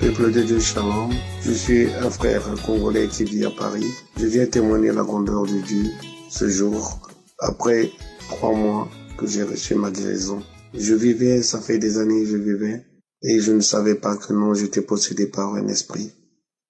Peuple de Dieu, Shalom. Je suis un frère congolais qui vit à Paris. Je viens témoigner la grandeur de Dieu ce jour, après 3 mois que j'ai reçu ma guérison. Je vivais, ça fait des années que je vivais, et je ne savais pas que non, j'étais possédé par un esprit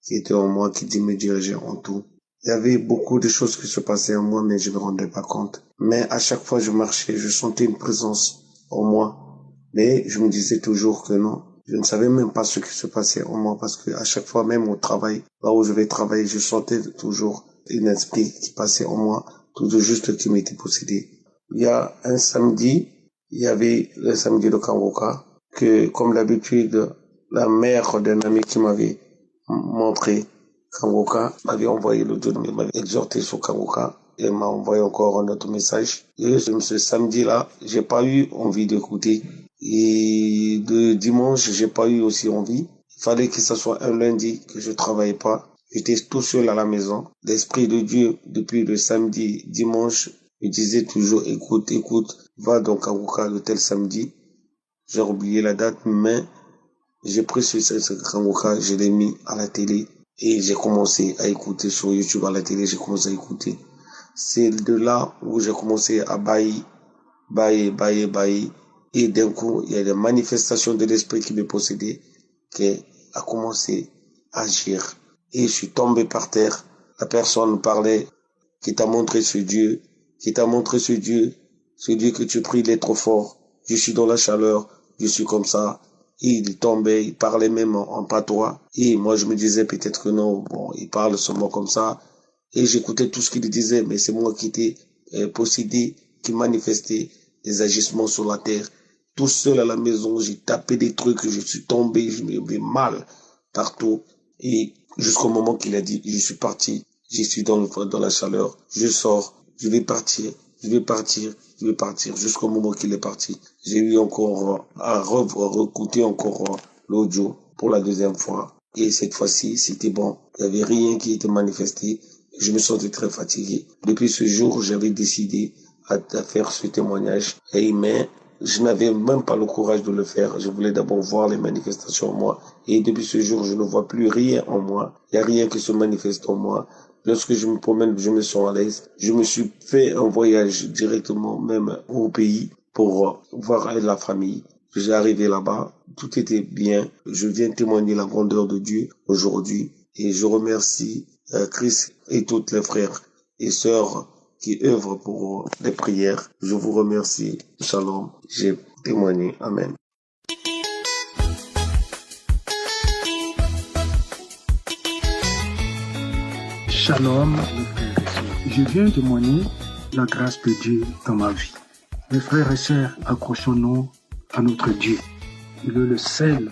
qui était en moi, qui me dirigeait en tout. Il y avait beaucoup de choses qui se passaient en moi, mais je ne me rendais pas compte. Mais à chaque fois que je marchais, je sentais une présence en moi. Mais je me disais toujours que non. Je ne savais même pas ce qui se passait en moi parce que à chaque fois, même au travail, là où je vais travailler, je sentais toujours un esprit qui passait en moi, tout juste qui m'était possédé. Il y a un samedi, il y avait le samedi de Kangoka, que comme d'habitude, la mère d'un ami qui m'avait montré Kangoka m'avait envoyé l'audio, m'avait exhorté sur Kangoka. Elle m'a envoyé encore un autre message. Et ce samedi-là, j'ai pas eu envie d'écouter. Et de dimanche, j'ai pas eu aussi envie. Il fallait que ce soit un lundi que je travaillais pas. J'étais tout seul à la maison. L'Esprit de Dieu, depuis le samedi, dimanche, me disait toujours, écoute, va donc à Kangoka le tel samedi. J'ai oublié la date, mais j'ai pris ce Kangoka, je l'ai mis à la télé et j'ai commencé à écouter sur YouTube à la télé, j'ai commencé à écouter. C'est de là où j'ai commencé à bailler. Et d'un coup, il y a des manifestations de l'esprit qui me possédait, qui a commencé à agir. Et je suis tombé par terre. La personne parlait, qui t'a montré ce Dieu, ce Dieu que tu pries, il est trop fort. Je suis dans la chaleur, je suis comme ça. Et il tombait, il parlait même en patois. Et moi, je me disais peut-être que non, bon, il parle seulement comme ça. Et j'écoutais tout ce qu'il disait, mais c'est moi qui étais possédé, qui manifestait des agissements sur la terre. Tout seul à la maison, j'ai tapé des trucs, je suis tombé, je me vais mal partout. Et jusqu'au moment qu'il a dit, je suis parti, je suis dans la chaleur, je sors, je vais partir, jusqu'au moment qu'il est parti. J'ai eu encore à réécouter encore l'audio pour la deuxième fois. Et cette fois-ci, c'était bon. Il n'y avait rien qui était manifesté. Je me sentais très fatigué. Depuis ce jour, j'avais décidé à faire ce témoignage. Mais je n'avais même pas le courage de le faire. Je voulais d'abord voir les manifestations en moi. Et depuis ce jour, je ne vois plus rien en moi. Il n'y a rien qui se manifeste en moi. Lorsque je me promène, je me sens à l'aise. Je me suis fait un voyage directement même au pays pour voir la famille. J'ai arrivé là-bas. Tout était bien. Je viens témoigner la grandeur de Dieu aujourd'hui. Et je remercie Chris et tous les frères et sœurs qui œuvrent pour les prières. Je vous remercie. Shalom. J'ai témoigné. Amen. Shalom, mes frères et sœurs. Je viens témoigner la grâce de Dieu dans ma vie. Mes frères et sœurs, accrochons-nous à notre Dieu. Il est le seul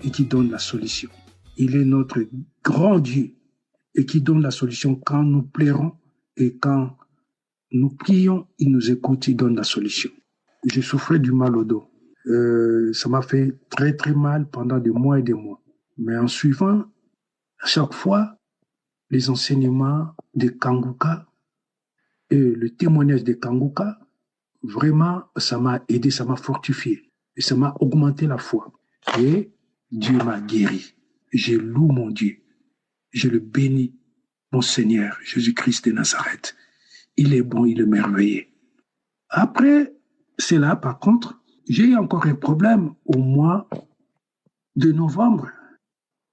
et qui donne la solution. Il est notre grand Dieu et qui donne la solution quand nous plairons et quand nous prions, il nous écoute, il donne la solution. Je souffrais du mal au dos. Ça m'a fait très très mal pendant des mois et des mois. Mais en suivant à chaque fois les enseignements de Kangoka et le témoignage de Kangoka, vraiment ça m'a aidé, ça m'a fortifié et ça m'a augmenté la foi. Et Dieu m'a guéri. Je loue mon Dieu. Je le bénis, mon Seigneur, Jésus-Christ de Nazareth. Il est bon, il est merveilleux. Après cela, par contre, j'ai eu encore un problème au mois de novembre.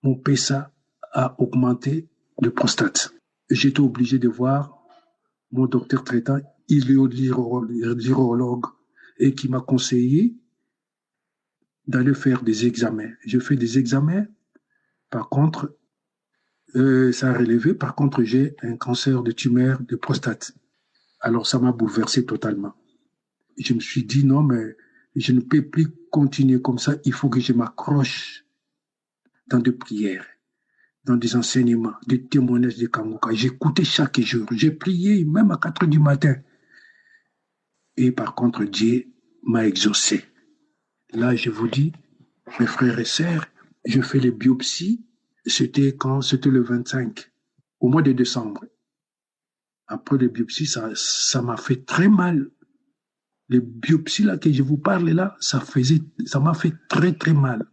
Mon PSA a augmenté de prostate. J'étais obligé de voir mon docteur traitant, l'urologue, et qui m'a conseillé d'aller faire des examens. Je fais des examens, par contre, ça a relevé, par contre, j'ai un cancer de tumeur de prostate. Alors, ça m'a bouleversé totalement. Je me suis dit, non, mais je ne peux plus continuer comme ça. Il faut que je m'accroche dans des prières, dans des enseignements, des témoignages de Kangoka. J'écoutais chaque jour. J'ai prié même à 4 heures du matin. Et par contre, Dieu m'a exaucé. Là, je vous dis, mes frères et sœurs, je fais les biopsies. C'était quand? C'était le 25, au mois de décembre. Après les biopsies, ça m'a fait très mal. Les biopsies là que je vous parle là, ça m'a fait très très mal.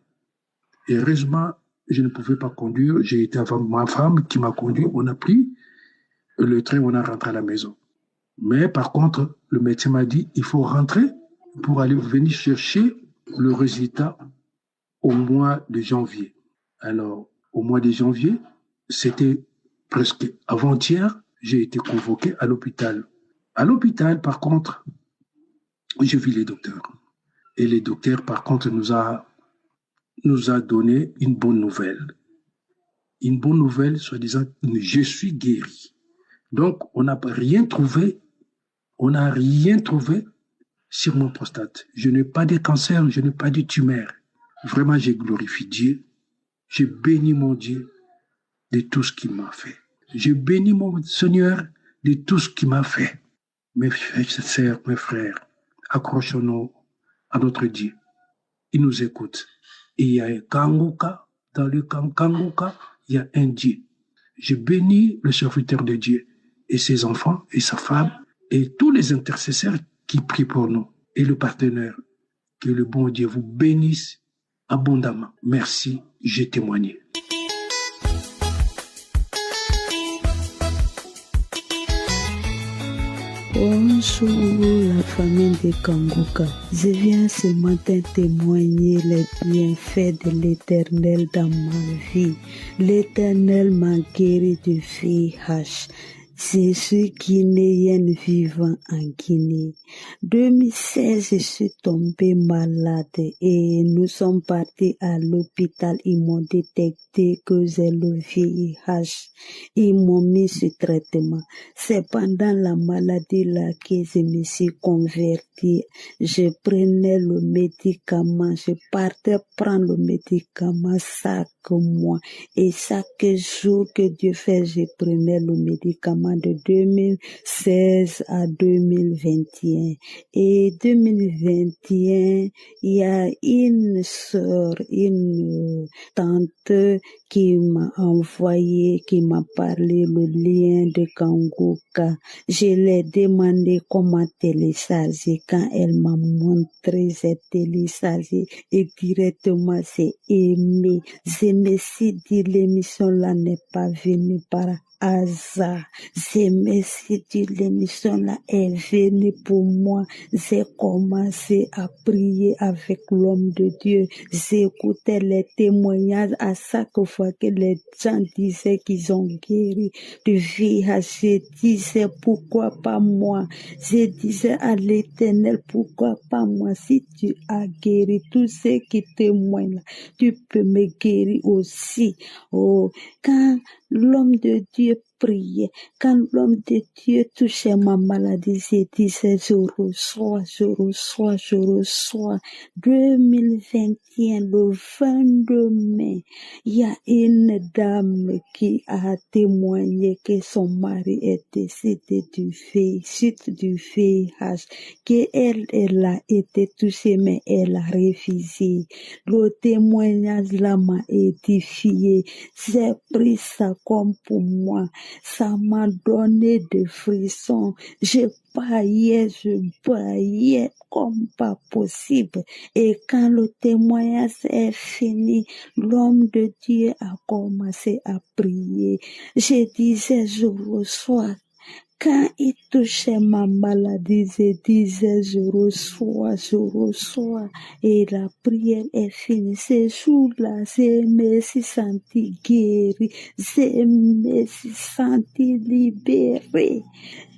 Et heureusement, je ne pouvais pas conduire. J'ai été avec ma femme qui m'a conduit. On a pris le train, on a rentré à la maison. Mais par contre, le médecin m'a dit, il faut rentrer pour aller venir chercher le résultat au mois de janvier. Alors, au mois de janvier, c'était presque avant-hier, j'ai été convoqué à l'hôpital. À l'hôpital, par contre, j'ai vu les docteurs. Et les docteurs, par contre, nous a donné une bonne nouvelle. Une bonne nouvelle, soit disant, je suis guéri. Donc, on n'a rien trouvé sur mon prostate. Je n'ai pas de cancer, je n'ai pas de tumeur. Vraiment, j'ai glorifié Dieu. J'ai béni mon Dieu de tout ce qu'il m'a fait. J'ai béni mon Seigneur de tout ce qu'il m'a fait. Mes sœurs, mes frères, accrochons-nous à notre Dieu. Il nous écoute. Et il y a un Kanguka, dans le Kanguka, il y a un Dieu. Je bénis le serviteur de Dieu et ses enfants et sa femme et tous les intercesseurs qui prient pour nous et le partenaire. Que le bon Dieu vous bénisse abondamment. Merci, j'ai témoigné. Bonjour la famille de Kanguka. Je viens ce matin témoigner les bienfaits de l'Éternel dans ma vie. L'Éternel m'a guéri du VIH. Je suis guinéenne vivant en Guinée. 2016, je suis tombée malade et nous sommes partis à l'hôpital. Ils m'ont détecté que j'ai le VIH. Ils m'ont mis sur traitement. C'est pendant la maladie là que je me suis convertie. Je prenais le médicament. Je partais prendre le médicament chaque mois. Et chaque jour que Dieu fait, je prenais le médicament de 2016 à 2021. Et 2021, il y a une sœur, une tante qui m'a envoyé, qui m'a parlé le lien de Kanguka. Je l'ai demandé comment télécharger. Quand elle m'a montré, j'ai téléchargé et directement j'ai aimé. Je me suis dit, l'émission là n'est pas venue par hasard. Je me suis dit, l'émission là est venue pour moi. J'ai commencé à prier avec l'homme de Dieu. J'écoutais les témoignages à chaque fois que les gens disaient qu'ils ont guéri du VIH. Je disais, pourquoi pas moi? Je disais à l'Éternel, pourquoi pas moi? Si tu as guéri tous ceux qui témoignent là, tu peux me guérir aussi. Oh, quand l'homme de Dieu priait, quand l'homme de Dieu touchait ma maladie, je disais, je reçois. 2021, le 22 mai, il y a une dame qui a témoigné que son mari est décédé du VIH, qu'elle a été touchée, mais elle a refusé. Le témoignage là m'a édifié. J'ai pris ça comme pour moi. Ça m'a donné des frissons. Je baillais comme pas possible. Et quand le témoignage est fini, l'homme de Dieu a commencé à prier. Je disais, je reçois. Quand il touchait ma maladie, je disais, je reçois. Et la prière est finie. Ce jour-là, je me suis sentie guérie. Je me suis sentie libérée.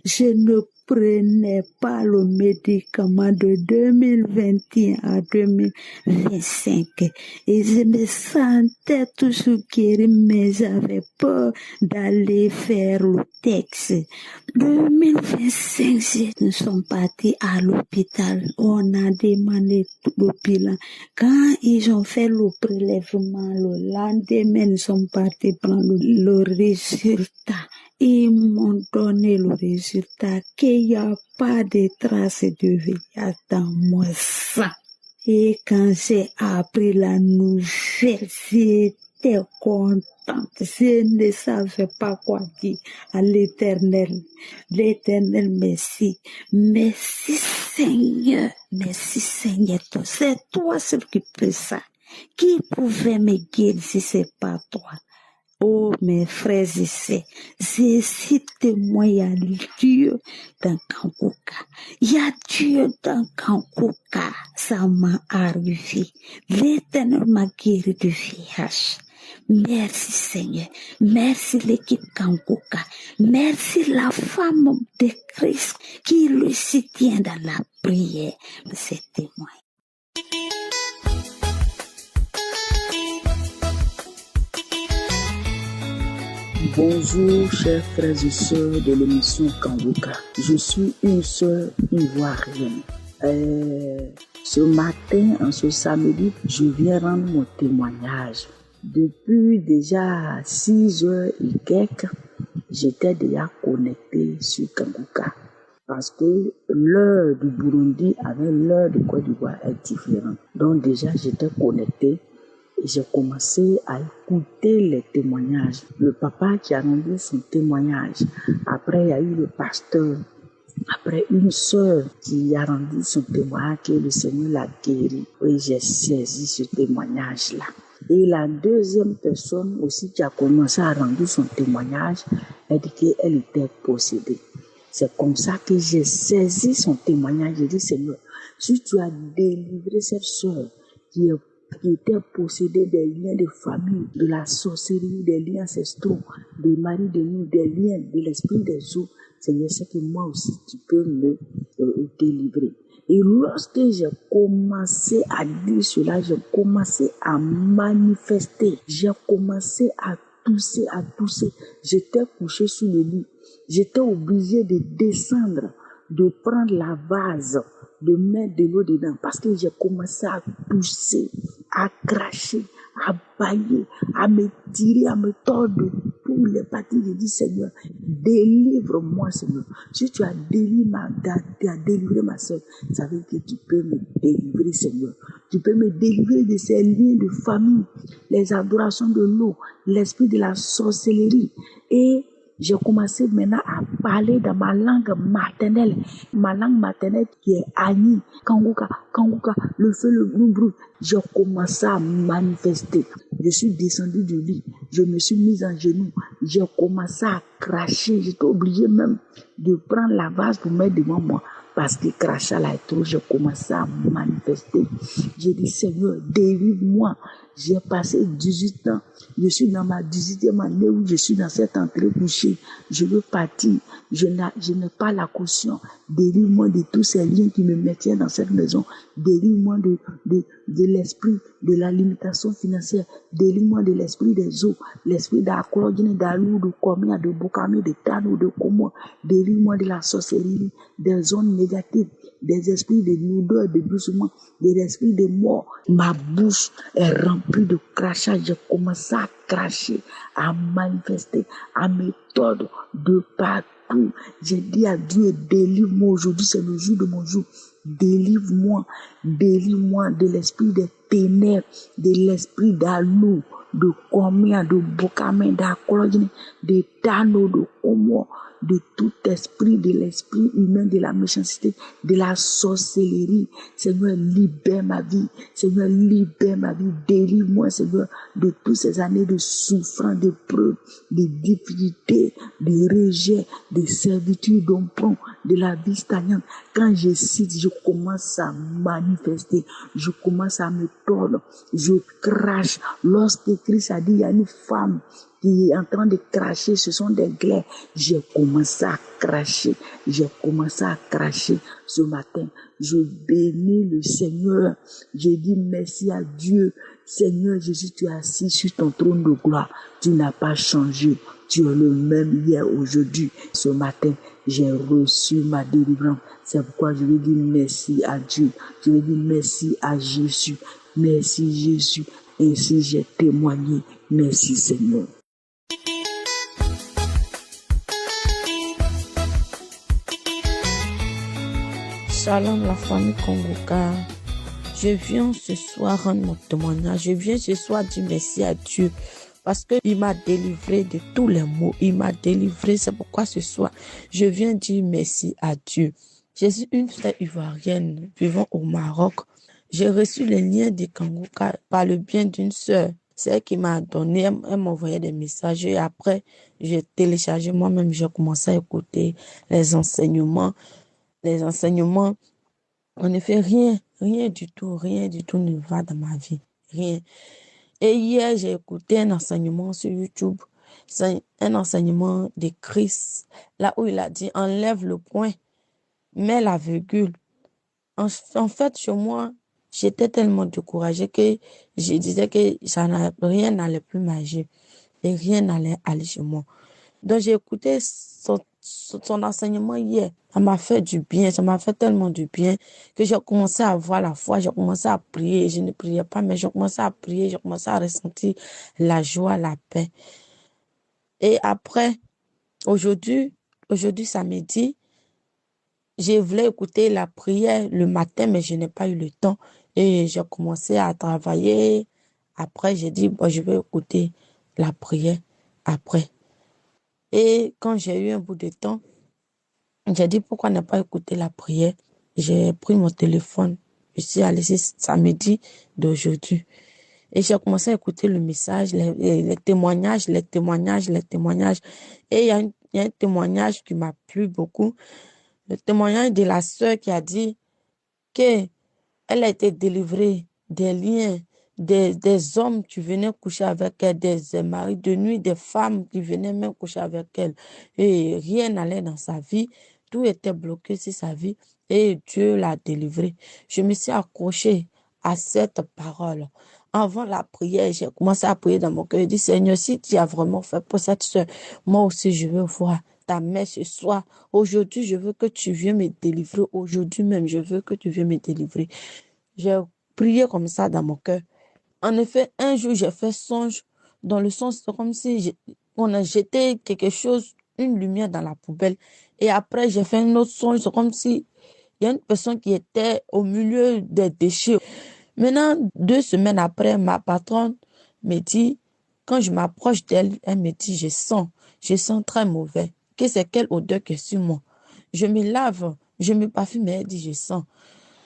Je ne prenais pas le médicament de 2021 à 2025 et je me sentais toujours guérie, mais j'avais peur d'aller faire le texte. 2025, nous sommes partis à l'hôpital. On a demandé le bilan. Quand ils ont fait le prélèvement, le lendemain, nous sommes partis prendre le résultat. Ils m'ont donné le résultat qu'il n'y a pas de traces de VIH dans mon sang. Et quand j'ai appris la nouvelle, j'étais contente. Je ne savais pas quoi dire à l'Éternel. L'Éternel, merci. Merci Seigneur. Merci Seigneur. C'est toi seul qui peux ça. Qui pouvait me guérir si c'est pas toi? Oh, mes frères et sœurs, je suis témoin, il y a Dieu dans Kangoka. Il y a Dieu dans Kangoka. Ça m'a arrivé. L'Éternel m'a guéri du VIH. Merci Seigneur. Merci l'équipe Kangoka. Merci la femme de Christ qui le soutient dans la prière. C'est témoin. Bonjour chers frères et sœurs de l'émission Kangoka. Je suis une sœur ivoirienne. Ce matin, en ce samedi, je viens rendre mon témoignage. Depuis déjà 6 heures et quelques, j'étais déjà connectée sur Kangoka. Parce que l'heure du Burundi avec l'heure de Côte d'Ivoire est différente. Donc déjà, j'étais connectée. Et j'ai commencé à écouter les témoignages. Le papa qui a rendu son témoignage. Après, il y a eu le pasteur. Après, une sœur qui a rendu son témoignage, que le Seigneur l'a guéri. Et j'ai saisi ce témoignage-là. Et la deuxième personne aussi qui a commencé à rendre son témoignage, elle dit qu'elle était possédée. C'est comme ça que j'ai saisi son témoignage. J'ai dit, Seigneur, si tu as délivré cette sœur qui était possédée des liens de famille, de la sorcellerie, des liens ancestraux, des maris de nous, des liens de l'esprit des eaux, Seigneur, c'est que moi aussi, tu peux me délivrer. Et lorsque j'ai commencé à dire cela, j'ai commencé à manifester, j'ai commencé à tousser. J'étais couché sur le lit. J'étais obligée de descendre, de prendre la vase, de mettre de l'eau dedans, parce que j'ai commencé à tousser, à cracher, à bailler, à me tirer, à me tordre de tous les parties. J'ai dit, Seigneur, délivre-moi, Seigneur. Si tu as délivré ma soeur, ça veut dire que tu peux me délivrer, Seigneur. Tu peux me délivrer de ces liens de famille, les adorations de l'eau, l'esprit de la sorcellerie. Et j'ai commencé maintenant à parler dans ma langue maternelle qui est Ani, Kangoka, le feu, le brou. J'ai commencé à manifester. Je suis descendue du lit, je me suis mise en genoux, j'ai commencé à cracher. J'étais obligée même de prendre la vase pour mettre devant moi. Parce que crachat là est trop, j'ai commencé à manifester. J'ai dit, Seigneur, délivre-moi. J'ai passé 18 ans. Je suis dans ma 18e année où je suis dans cette entrée couchée. Je veux partir. Je n'ai pas la caution. Délivre-moi de tous ces liens qui me maintiennent dans cette maison. Délivre-moi de l'esprit de la limitation financière. Délivre-moi de l'esprit des eaux. L'esprit d'Akolodine, d'Alou, de Komia, de Bokami, de Tano, de Komo. Délivre-moi de la sorcellerie, des zones négatives, des esprits de lourdeur, de doucement, des esprits de mort. Ma bouche est remplie de crachats. J'ai commencé à cracher, à manifester, à me tordre de partout. J'ai dit à Dieu, délivre-moi aujourd'hui, c'est le jour de mon jour. Délivre-moi de l'esprit des ténèbres, de l'esprit d'Alou, de Komia, de Bokame, d'Akolodine, de Tano, de Komo, de tout esprit, de l'esprit humain, de la méchanceté, de la sorcellerie. Seigneur, libère ma vie. Seigneur, libère ma vie. Délivre-moi, Seigneur, de toutes ces années de souffrance, de preuves, de difficultés, de rejet, de servitude, d'emprunt, de la vie stagnante. Quand je cite, je commence à manifester. Je commence à me tordre. Je crache. Lorsque Christ a dit, il y a une femme qui est en train de cracher, ce sont des glaives. J'ai commencé à cracher. Ce matin. Je bénis le Seigneur. Je dis merci à Dieu. Seigneur Jésus, tu es assis sur ton trône de gloire. Tu n'as pas changé. Tu es le même hier, aujourd'hui. Ce matin, j'ai reçu ma délivrance. C'est pourquoi je vais dire merci à Dieu. Je vais dire merci à Jésus. Merci Jésus. Ainsi j'ai témoigné. Merci Seigneur. Shalom la famille Kangoka. Je viens ce soir rendre mon témoignage. Je viens ce soir dire merci à Dieu parce qu'il m'a délivré de tous les maux. Il m'a délivré. C'est pourquoi ce soir, je viens dire merci à Dieu. Je suis une frère ivoirienne vivant au Maroc. J'ai reçu les liens de Kanguka par le bien d'une sœur. C'est elle qui m'a donné, elle m'envoyait des messages et après, j'ai téléchargé moi-même, j'ai commencé à écouter les enseignements. Les enseignements, en effet, rien du tout ne va dans ma vie. Rien. Et hier, j'ai écouté un enseignement sur YouTube. C'est un enseignement de Christ, là où il a dit, enlève le point, mets la virgule. En fait, chez moi, j'étais tellement découragée que je disais que rien n'allait plus marcher et rien n'allait aller chez moi. Donc, j'ai écouté son enseignement hier. Ça m'a fait du bien, ça m'a fait tellement du bien que j'ai commencé à avoir la foi, j'ai commencé à prier. Je ne priais pas, mais j'ai commencé à prier, j'ai commencé à ressentir la joie, la paix. Et après, aujourd'hui samedi, je voulais écouter la prière le matin, mais je n'ai pas eu le temps. Et j'ai commencé à travailler. Après, j'ai dit, bon, je vais écouter la prière après. Et quand j'ai eu un bout de temps, j'ai dit, pourquoi ne pas écouter la prière? J'ai pris mon téléphone. Je suis allée samedi d'aujourd'hui. Et j'ai commencé à écouter le message, les témoignages. Et il y a un témoignage qui m'a plu beaucoup. Le témoignage de la sœur qui a dit qu'elle a été délivrée des liens, des hommes qui venaient coucher avec elle, des maris de nuit, des femmes qui venaient même coucher avec elle. Et rien n'allait dans sa vie. Tout était bloqué sur sa vie. Et Dieu l'a délivrée. Je me suis accrochée à cette parole. Avant la prière, j'ai commencé à prier dans mon cœur. J'ai dit, Seigneur, si tu as vraiment fait pour cette sœur, moi aussi, je veux voir ta main ce soir. Aujourd'hui, je veux que tu viennes me délivrer. Aujourd'hui même, je veux que tu viennes me délivrer. J'ai prié comme ça dans mon cœur. En effet, un jour, j'ai fait songe. Dans le songe, c'est comme si on a jeté quelque chose, une lumière dans la poubelle. Et après, j'ai fait un autre songe. C'est comme si il y a une personne qui était au milieu des déchets. Maintenant, 2 semaines après, ma patronne me dit, quand je m'approche d'elle, elle me dit, je sens très mauvais. Que c'est quelle odeur qui est sur moi? Je me lave, je me parfume, mais elle dit, je sens.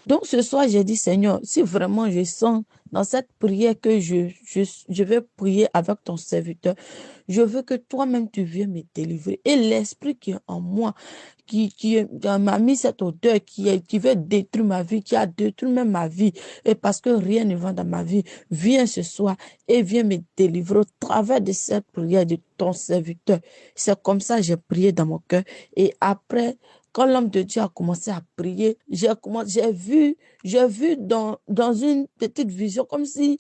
Donc ce soir, j'ai dit, Seigneur, si vraiment je sens dans cette prière que je vais prier avec ton serviteur, je veux que toi-même tu viennes me délivrer. Et l'esprit qui est en moi, qui m'a mis cette odeur, qui veut détruire ma vie, qui a détruit même ma vie, et parce que rien ne va dans ma vie, viens ce soir et viens me délivrer au travers de cette prière de ton serviteur. C'est comme ça que j'ai prié dans mon cœur. Et après, quand l'homme de Dieu a commencé à prier, j'ai vu dans une petite vision comme si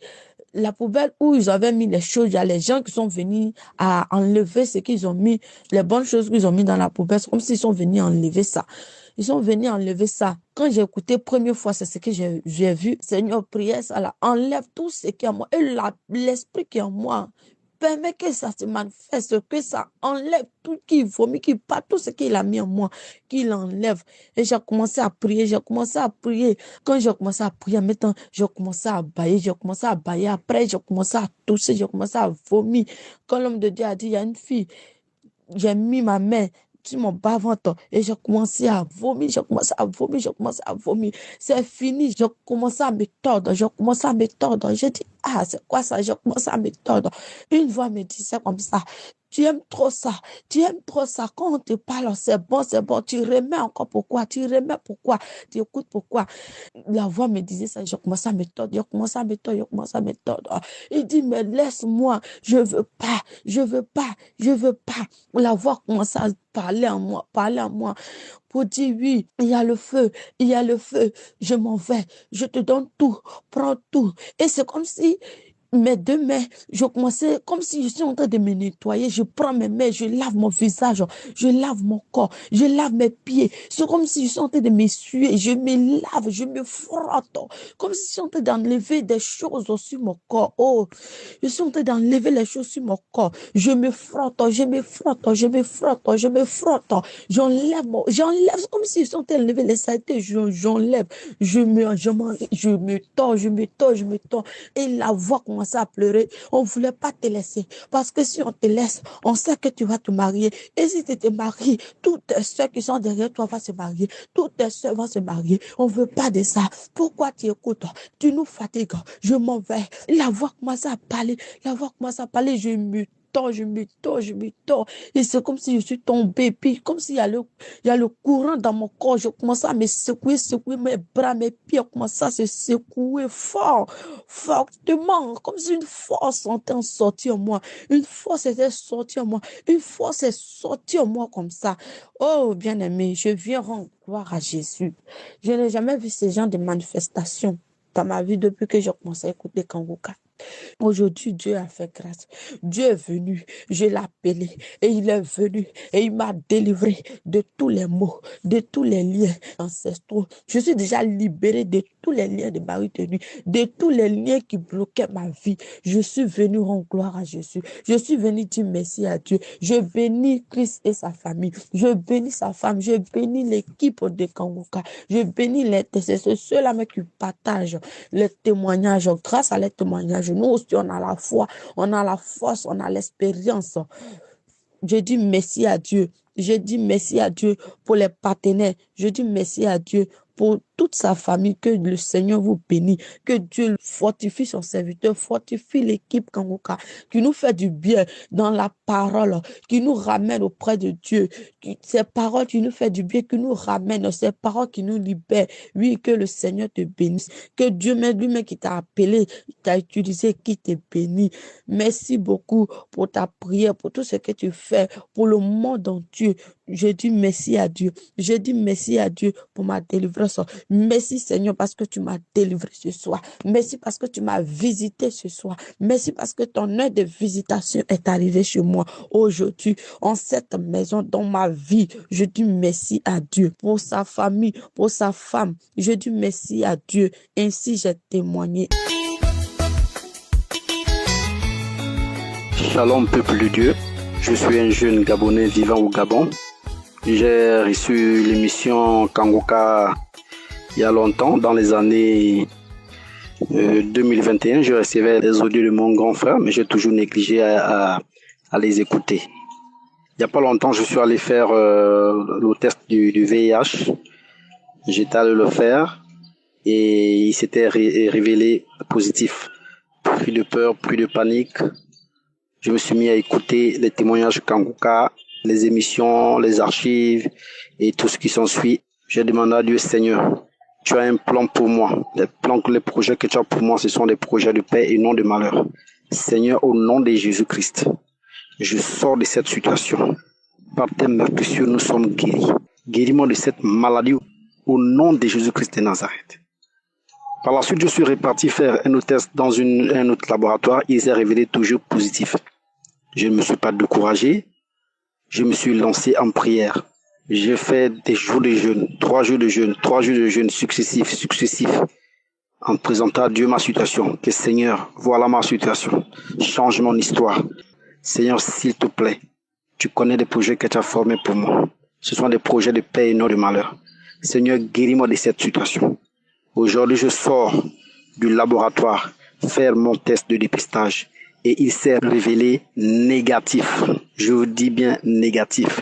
la poubelle où ils avaient mis les choses, il y a les gens qui sont venus à enlever ce qu'ils ont mis, les bonnes choses qu'ils ont mis dans la poubelle, c'est comme s'ils sont venus enlever ça. Ils sont venus enlever ça. Quand j'ai écouté première fois, c'est ce que j'ai vu. Seigneur, prière, ça là, enlève tout ce qui est en moi. Et l'esprit qui est en moi, permet que ça se manifeste, que ça enlève tout qui vomit, qui part, tout ce qu'il a mis en moi, qu'il enlève. Et j'ai commencé à prier. Quand j'ai commencé à prier, maintenant, j'ai commencé à bailler. Après, j'ai commencé à tousser, j'ai commencé à vomir. Quand l'homme de Dieu a dit, il y a une fille, j'ai mis ma main sur mon bas-ventre et j'ai commencé à vomir, C'est fini, j'ai commencé à me tordre, J'ai dit, ah, c'est quoi ça? J'ai commencé à me tordre. Une voix me disait comme ça, tu aimes trop ça. Quand on te parle, c'est bon. Tu remets encore pourquoi? Tu écoutes pourquoi? La voix me disait ça, j'ai commencé à me tordre, Il dit, mais laisse-moi, je veux pas. La voix commence à parler en moi, pour dire oui, il y a le feu, je m'en vais, je te donne tout, prends tout. Et c'est comme si mes 2 mains, je commençais comme si je suis en train de me nettoyer. Je prends mes mains, je lave mon visage, je lave mon corps, je lave mes pieds. C'est comme si je suis en train de m'essuyer. Je me lave, je me frotte. Comme si je suis en train d'enlever des choses sur mon corps. Oh, je suis en train d'enlever les choses sur mon corps. Je me frotte. J'enlève. C'est comme si je suis en train d'enlever les saletés. J'enlève. Je me tords. Et la voix commence commencé à pleurer. On ne voulait pas te laisser. Parce que si on te laisse, on sait que tu vas te marier. Et si tu te maries, toutes tes soeurs qui sont derrière toi vont se marier. Toutes tes soeurs vont se marier. On ne veut pas de ça. Pourquoi tu écoutes? Tu nous fatigues. Je m'en vais. La voix commence à parler. Je me tords. Et c'est comme si je suis tombée. Puis comme s'il y a le courant dans mon corps. Je commence à me secouer mes bras, mes pieds commencent à se secouer fortement. Comme si une force était sortie en moi. Une force était sortie en moi. Une force est sortie en moi comme ça. Oh, bien-aimé, je viens rendre gloire à Jésus. Je n'ai jamais vu ce genre de manifestation dans ma vie depuis que j'ai commencé à écouter Kanguka. Aujourd'hui, Dieu a fait grâce. Dieu est venu, je l'ai appelé et il est venu et il m'a délivré de tous les maux, de tous les liens ancestraux. Je suis déjà libérée de tous les liens de ma tenue, de tous les liens qui bloquaient ma vie. Je suis venu rendre gloire à Jésus. Je suis venu dire merci à Dieu. Je bénis Christ et sa famille. Je bénis sa femme. Je bénis l'équipe de Kanguka. Je bénis les intercesseurs, ceux-là qui partagent les témoignages. Grâce à les témoignages, nous aussi, on a la foi, on a la force, on a l'expérience. Je dis merci à Dieu. Je dis merci à Dieu pour les partenaires. Je dis merci à Dieu pour toute sa famille. Que le Seigneur vous bénisse. Que Dieu fortifie son serviteur, fortifie l'équipe Kanguka, qui nous fait du bien dans la parole, qui nous ramène auprès de Dieu. Ces paroles qui nous fait du bien, qui nous ramènent, ces paroles qui nous libèrent. Oui, que le Seigneur te bénisse. Que Dieu même lui-même qui t'a appelé, qui t'a utilisé, qui te bénit. Merci beaucoup pour ta prière, pour tout ce que tu fais, pour le monde entier. Je dis merci à Dieu. Je dis merci à Dieu pour ma délivrance. Merci Seigneur parce que tu m'as délivré ce soir. Merci parce que tu m'as visité ce soir. Merci parce que ton heure de visitation est arrivée chez moi aujourd'hui, en cette maison, dans ma vie. Je dis merci à Dieu pour sa famille, pour sa femme. Je dis merci à Dieu. Ainsi j'ai témoigné. Shalom peuple de Dieu. Je suis un jeune Gabonais vivant au Gabon. J'ai reçu l'émission Kanguka il y a longtemps, dans les années 2021. Je recevais les audios de mon grand frère, mais j'ai toujours négligé à les écouter. Il n'y a pas longtemps, je suis allé faire le test du VIH. J'étais allé le faire et il s'était révélé positif. Plus de peur, plus de panique. Je me suis mis à écouter les témoignages Kanguka, les émissions, les archives et tout ce qui s'ensuit. J'ai demandé à Dieu, Seigneur, tu as un plan pour moi. Les projets que tu as pour moi, ce sont des projets de paix et non de malheur. Seigneur, au nom de Jésus-Christ, je sors de cette situation. Par tes mains précieuses, nous sommes guéris. Guéris-moi de cette maladie au nom de Jésus-Christ de Nazareth. Par la suite, je suis reparti faire un autre test dans un autre laboratoire. Il s'est révélé toujours positif. Je ne me suis pas découragé. Je me suis lancé en prière. J'ai fait des jours de jeûne, 3 jours de jeûne successifs, en présentant à Dieu ma situation. Que Seigneur, voilà ma situation. Change mon histoire. Seigneur, s'il te plaît, tu connais les projets que tu as formés pour moi. Ce sont des projets de paix et non de malheur. Seigneur, guéris-moi de cette situation. Aujourd'hui, je sors du laboratoire faire mon test de dépistage et il s'est révélé négatif. Je vous dis bien négatif.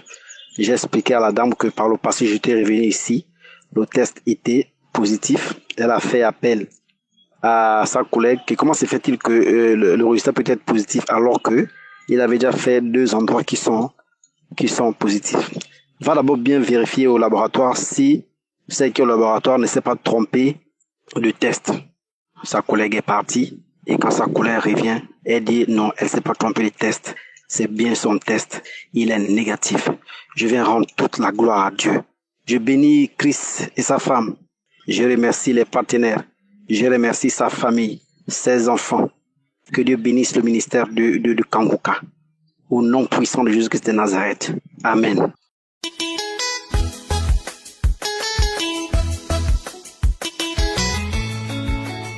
J'ai expliqué à la dame que par le passé, j'étais revenu ici. Le test était positif. Elle a fait appel à sa collègue. Comment se fait-il que le résultat peut être positif alors que il avait déjà fait 2 endroits qui sont positifs. Va d'abord bien vérifier au laboratoire si c'est que le laboratoire ne s'est pas trompé de test. Sa collègue est partie et quand sa collègue revient, elle dit non, elle ne s'est pas trompée de test. C'est bien son test. Il est négatif. Je viens rendre toute la gloire à Dieu. Je bénis Christ et sa femme. Je remercie les partenaires. Je remercie sa famille, ses enfants. Que Dieu bénisse le ministère de Kanguka. Au nom puissant de Jésus-Christ de Nazareth. Amen.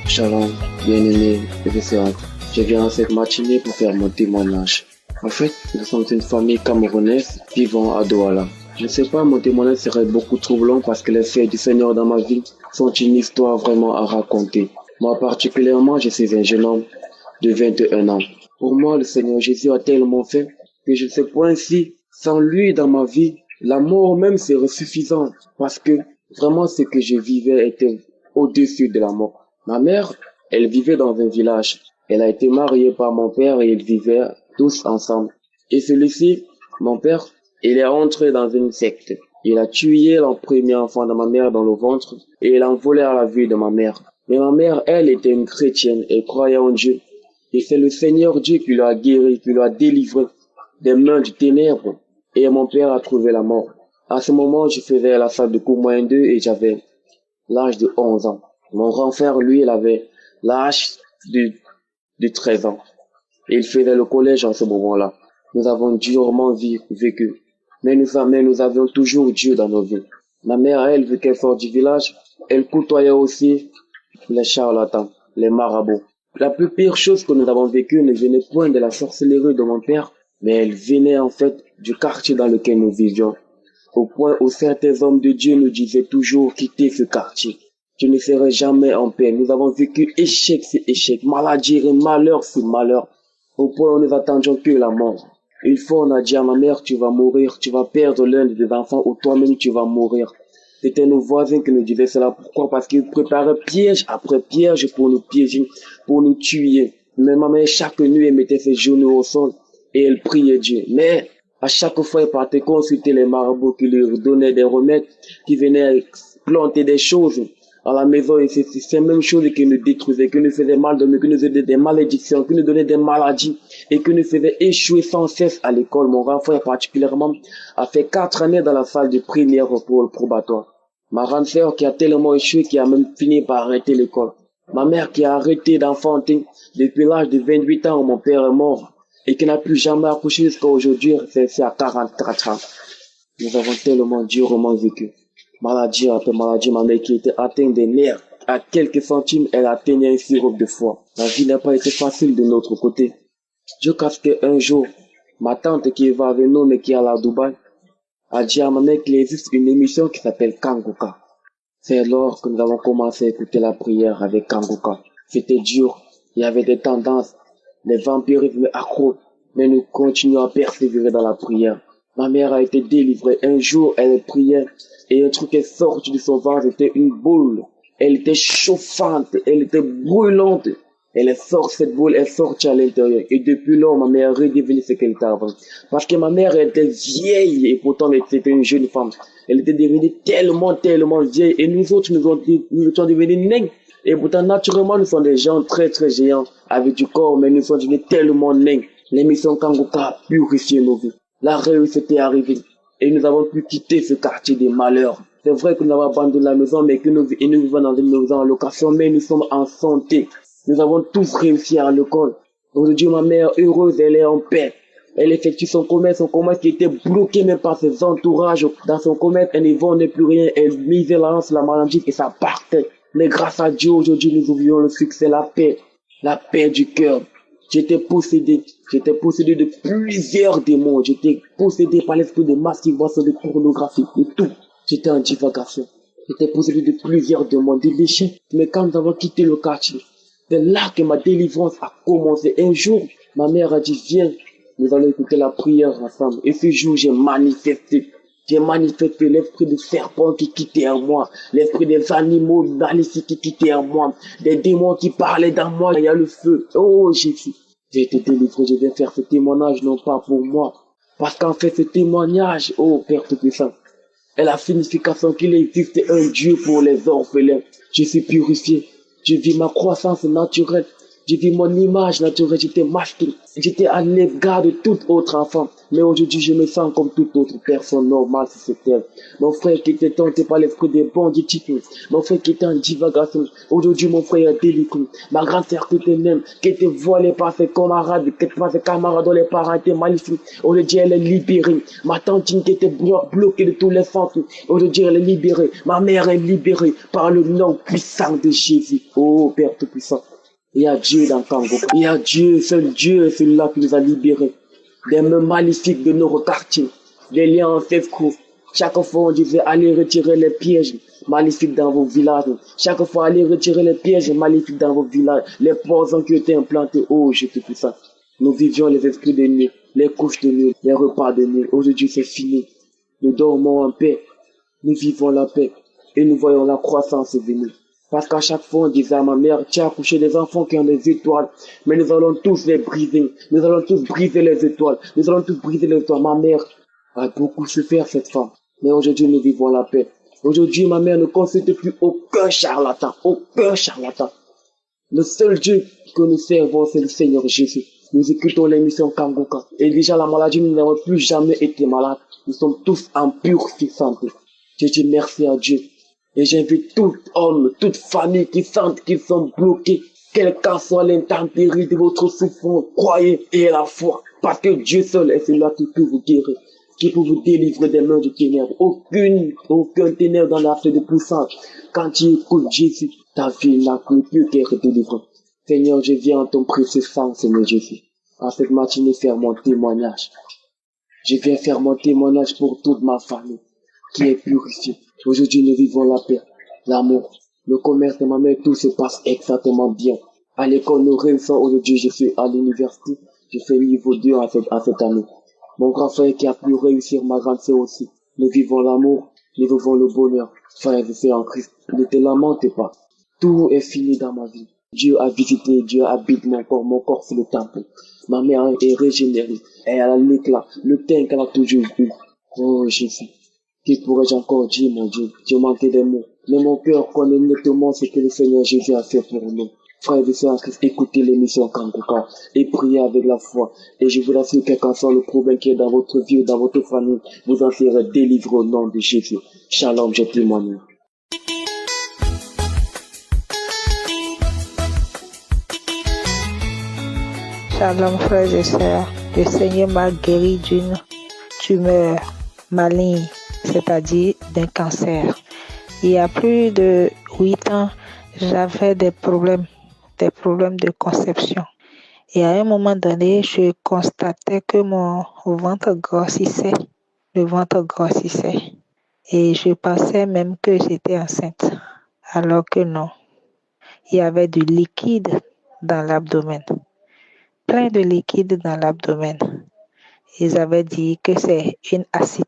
Shalom, bien-aimés et sœurs. Je viens en cette matinée pour faire mon témoignage. En fait, nous sommes une famille camerounaise vivant à Douala. Je ne sais pas, mon témoignage serait beaucoup trop long parce que les faits du Seigneur dans ma vie sont une histoire vraiment à raconter. Moi particulièrement, je suis un jeune homme de 21 ans. Pour moi, le Seigneur Jésus a tellement fait que je ne sais point si, sans lui dans ma vie, la mort même serait suffisante. Parce que vraiment ce que je vivais était au-dessus de la mort. Ma mère, elle vivait dans un village. Elle a été mariée par mon père et ils vivaient tous ensemble. Et celui-ci, mon père, il est entré dans une secte. Il a tué le premier enfant de ma mère dans le ventre et il a volé à la vie de ma mère. Mais ma mère, elle, était une chrétienne et croyait en Dieu. Et c'est le Seigneur Dieu qui l'a guéri, qui l'a délivré des mains du ténèbre. Et mon père a trouvé la mort. À ce moment, je faisais la salle de cours moyen 2 et j'avais l'âge de 11 ans. Mon grand frère, lui, il avait l'âge de 13 ans. Et il faisait le collège en ce moment-là. Nous avons durement vécu. Mais nous avions toujours Dieu dans nos vies. Ma mère, elle, vu qu'elle sort du village, elle côtoyait aussi les charlatans, les marabouts. La plus pire chose que nous avons vécue ne venait point de la sorcellerie de mon père, mais elle venait en fait du quartier dans lequel nous vivions. Au point où certains hommes de Dieu nous disaient toujours quitter ce quartier. Tu ne serais jamais en paix. Nous avons vécu échec sur échec, maladie et malheur sur malheur. Au point où nous attendions que la mort. Une fois, on a dit à ma mère, tu vas mourir, tu vas perdre l'un de tes enfants ou toi-même tu vas mourir. C'était nos voisins qui nous disaient cela. Pourquoi? Parce qu'ils préparaient piège après piège pour nous piéger, pour nous tuer. Mais ma mère, chaque nuit, elle mettait ses genoux au sol et elle priait Dieu. Mais à chaque fois, elle partait consulter les marabouts qui lui donnaient des remèdes, qui venaient planter des choses à la maison. Et c'est ces mêmes choses qui nous détruisaient, qui nous faisaient mal de nous, qui nous faisaient des malédictions, qui nous donnaient des maladies et qui nous faisaient échouer sans cesse à l'école. Mon grand frère particulièrement a fait 4 années dans la salle de primaire pour le probatoire. Ma grande sœur qui a tellement échoué qui a même fini par arrêter l'école. Ma mère qui a arrêté d'enfanter depuis l'âge de 28 ans où mon père est mort et qui n'a plus jamais accouché jusqu'à aujourd'hui, c'est à 44 ans. Nous avons tellement durement vécu. Maladie après maladie, ma mère qui était atteinte des nerfs. À quelques centimes, elle atteignait un sirop de foie. La vie n'a pas été facile de notre côté. Jusqu'à ce qu'un jour, ma tante qui va avec nous mais qui est à Dubaï, a dit à ma mère qu'il existe une émission qui s'appelle Kanguka. C'est alors que nous avons commencé à écouter la prière avec Kanguka. C'était dur, il y avait des tendances, les vampirismes accros, mais nous continuons à persévérer dans la prière. Ma mère a été délivrée. Un jour, elle priait et un truc est sorti de son ventre, c'était une boule. Elle était chauffante, elle était brûlante. Cette boule est sortie à l'intérieur. Et depuis lors, ma mère est redevenue ce qu'elle était avant. Parce que ma mère était vieille et pourtant c'était une jeune femme. Elle était devenue tellement vieille. Et nous autres, nous étions devenus nains. Et pourtant, naturellement, nous sommes des gens très géants avec du corps, mais nous sommes devenus tellement nains. L'émission Kanguka a purifié nos vies. La réussite est arrivée. Et nous avons pu quitter ce quartier des malheurs. C'est vrai que nous avons abandonné la maison, mais que nous vivons dans une maison en location, mais nous sommes en santé. Nous avons tous réussi à l'école. Aujourd'hui, ma mère, heureuse, elle est en paix. Elle effectue son commerce qui était bloqué même par ses entourages. Dans son commerce, elle ne vendait plus rien. Elle misait la maladie et ça partait. Mais grâce à Dieu, aujourd'hui, nous vivons le succès, la paix du cœur. J'étais possédé de plusieurs démons. J'étais possédé par l'esprit de masturbation, de pornographie, de tout. J'étais en divagation. J'étais possédé de plusieurs démons, de déchets. Mais quand nous avons quitté le quartier, c'est là que ma délivrance a commencé. Un jour, ma mère a dit, viens, nous allons écouter la prière ensemble. Et ce jour, j'ai manifesté l'esprit de serpent qui quittait en moi, l'esprit des animaux maléfiques qui quittait en moi, des démons qui parlaient dans moi. Il y a le feu. Oh Jésus, j'ai été délivré. Je viens faire ce témoignage, non pas pour moi. Parce qu'en fait, ce témoignage, oh Père Tout-Puissant, est la signification qu'il existe un Dieu pour les orphelins. Je suis purifié. Je vis ma croissance naturelle. Je vis mon image naturelle. J'étais masqué. J'étais à l'égard de tout autre enfant. Mais aujourd'hui, je me sens comme toute autre personne normale sur cette terre. Mon frère qui était tenté par l'esprit des banditisme. Mon frère qui était en divagation. Aujourd'hui, mon frère est délivré. Ma grande sœur qui était même, qui était voilée par ses camarades, dont les parents étaient maléfiques. Aujourd'hui, elle est libérée. Ma tantine qui était bloquée de tous les sens. Aujourd'hui, elle est libérée. Ma mère est libérée par le nom puissant de Jésus. Oh, Père Tout-Puissant. Il y a Dieu dans Kanguka. Il y a Dieu, seul Dieu, celui-là qui nous a libérés. Des mains maléfiques de nos quartiers, des liens ancestraux. Chaque fois, on disait, allez retirer les pièges. maléfiques dans vos villages. Chaque fois, allez retirer les pièges maléfiques dans vos villages, les poisons qui ont été implantés. Oh, je te prie ça. Nous vivions les esprits de nuit, les couches de nuit, les repas de nuit. Aujourd'hui, c'est fini. Nous dormons en paix. Nous vivons la paix. Et nous voyons la croissance venir. Parce qu'à chaque fois, on disait à ma mère, tu as accouché des enfants qui ont des étoiles, mais nous allons tous les briser. Nous allons tous briser les étoiles. Nous allons tous briser les étoiles. Ma mère a beaucoup souffert, cette femme. Mais aujourd'hui, nous vivons la paix. Aujourd'hui, ma mère ne consulte plus aucun charlatan. Aucun charlatan. Le seul Dieu que nous servons, c'est le Seigneur Jésus. Nous écoutons l'émission Kangoka. Et déjà, la maladie, nous n'avons plus jamais été malades. Nous sommes tous en pure santé. Je dis merci à Dieu. Et j'invite tout homme, toute famille qui sentent qu'ils sont bloqués, quelle qu'en soit l'intempérie de votre souffrance, croyez et la foi. Parce que Dieu seul est celui qui peut vous guérir, qui peut vous délivrer des mains du ténèbres. Aucun ténèbre dans la de puissance. Quand tu écoutes Jésus, ta vie n'a plus qu'être délivrée. Seigneur, je viens en ton précieux sang, Seigneur Jésus. En cette matinée, faire mon témoignage. Je viens faire mon témoignage pour toute ma famille qui est purifiée. Aujourd'hui, nous vivons la paix, l'amour, le commerce de ma mère, tout se passe exactement bien. À l'école, nous réussissons. Aujourd'hui, je suis à l'université. Je fais niveau 2 à cette année. Mon grand frère qui a pu réussir, ma grande sœur aussi. Nous vivons l'amour, nous vivons le bonheur. Frères et sœurs en Christ, ne te lamente pas. Tout est fini dans ma vie. Dieu a visité, Dieu habite mon corps c'est le temple. Ma mère est régénérée, elle a l'éclat, le teint qu'elle a toujours eu. Oh Jésus, que pourrais-je encore dire, mon Dieu? Je manquais des mots. Mais mon cœur connaît nettement ce que le Seigneur Jésus a fait pour nous. Frères et sœurs en Christ, écoutez l'émission Kangoka et priez avec la foi. Et je vous assure, quel qu'en soit le problème qui est dans votre vie ou dans votre famille, vous en serez délivrés au nom de Jésus. Shalom, je témoigne. Shalom frères et sœurs, le Seigneur m'a guéri d'une tumeur maligne, c'est-à-dire d'un cancer. Il y a plus de 8 ans, j'avais des problèmes de conception. Et à un moment donné, je constatais que mon ventre grossissait, le ventre grossissait. Et je pensais même que j'étais enceinte, alors que non. Il y avait du liquide dans l'abdomen. Plein de liquide dans l'abdomen. Ils avaient dit que c'est une acide.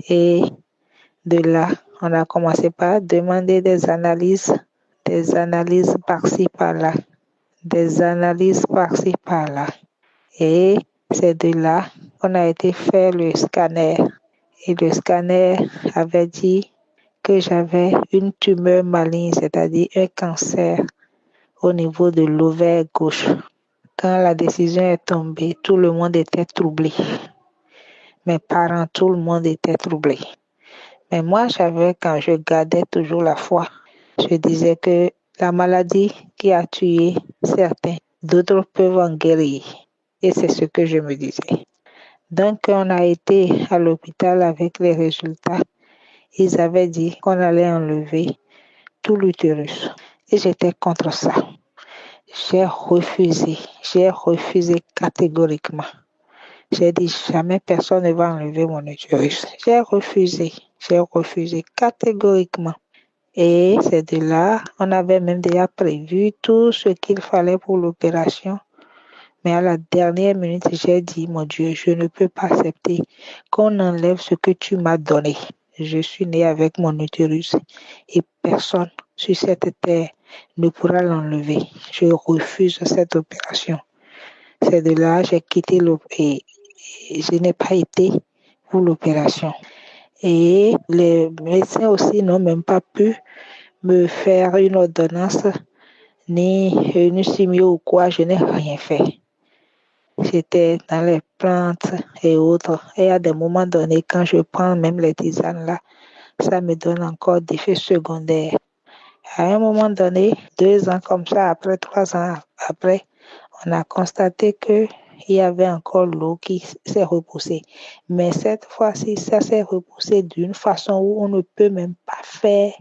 Et de là, on a commencé par demander des analyses par-ci par-là, Et c'est de là qu'on a été faire le scanner. Et le scanner avait dit que j'avais une tumeur maligne, c'est-à-dire un cancer au niveau de l'ovaire gauche. Quand la décision est tombée, tout le monde était troublé. Mes parents, tout le monde était troublé. Mais moi, quand je gardais toujours la foi, je disais que la maladie qui a tué certains, d'autres peuvent en guérir. Et c'est ce que je me disais. Donc, on a été à l'hôpital avec les résultats. Ils avaient dit qu'on allait enlever tout l'utérus. Et j'étais contre ça. J'ai refusé catégoriquement. J'ai dit jamais personne ne va enlever mon utérus. J'ai refusé catégoriquement. Et c'est de là, on avait même déjà prévu tout ce qu'il fallait pour l'opération. Mais à la dernière minute, j'ai dit, mon Dieu, je ne peux pas accepter qu'on enlève ce que tu m'as donné. Je suis née avec mon utérus et personne sur cette terre ne pourra l'enlever. Je refuse cette opération. C'est de là que j'ai quitté et je n'ai pas été pour l'opération. Et les médecins aussi n'ont même pas pu me faire une ordonnance ni une chimio ou quoi, je n'ai rien fait. J'étais dans les plantes et autres. Et à des moments donnés, quand je prends même les tisanes là, ça me donne encore des effets secondaires. À un moment donné, 2 ans comme ça, après 3 ans après, on a constaté que il y avait encore l'eau qui s'est repoussée. Mais cette fois-ci, ça s'est repoussé d'une façon où on ne peut même pas faire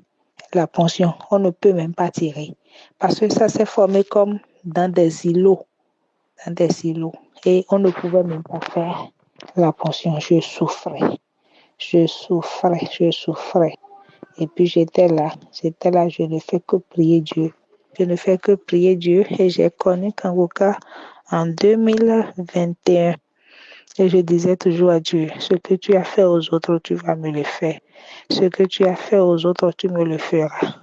la ponction. On ne peut même pas tirer. Parce que ça s'est formé comme dans des îlots. Et on ne pouvait même pas faire la ponction. Je souffrais. Et puis j'étais là, je ne fais que prier Dieu. Je ne fais que prier Dieu et j'ai connu Kangoka en 2021. Et je disais toujours à Dieu, ce que tu as fait aux autres, tu vas me le faire. Ce que tu as fait aux autres, tu me le feras.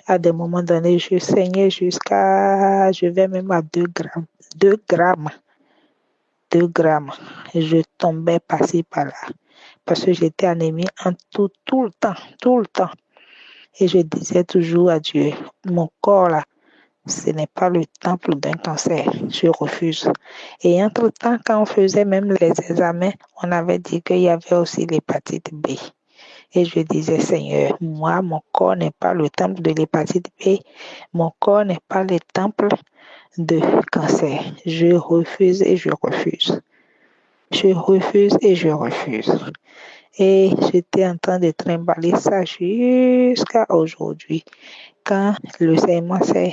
À des moments donnés, je saignais jusqu'à, je vais même à 2 grammes. 2 grammes. 2 grammes. Et je tombais par-ci, par-là. Parce que j'étais anémie en tout le temps. Et je disais toujours à Dieu, mon corps là, ce n'est pas le temple d'un cancer, je refuse. Et entre-temps, quand on faisait même les examens, on avait dit qu'il y avait aussi l'hépatite B. Et je disais, Seigneur, moi, mon corps n'est pas le temple de l'hépatite B, mon corps n'est pas le temple de cancer. Je refuse et je refuse. Je refuse et je refuse. Et j'étais en train de trimballer ça jusqu'à aujourd'hui. Quand le saignement s'est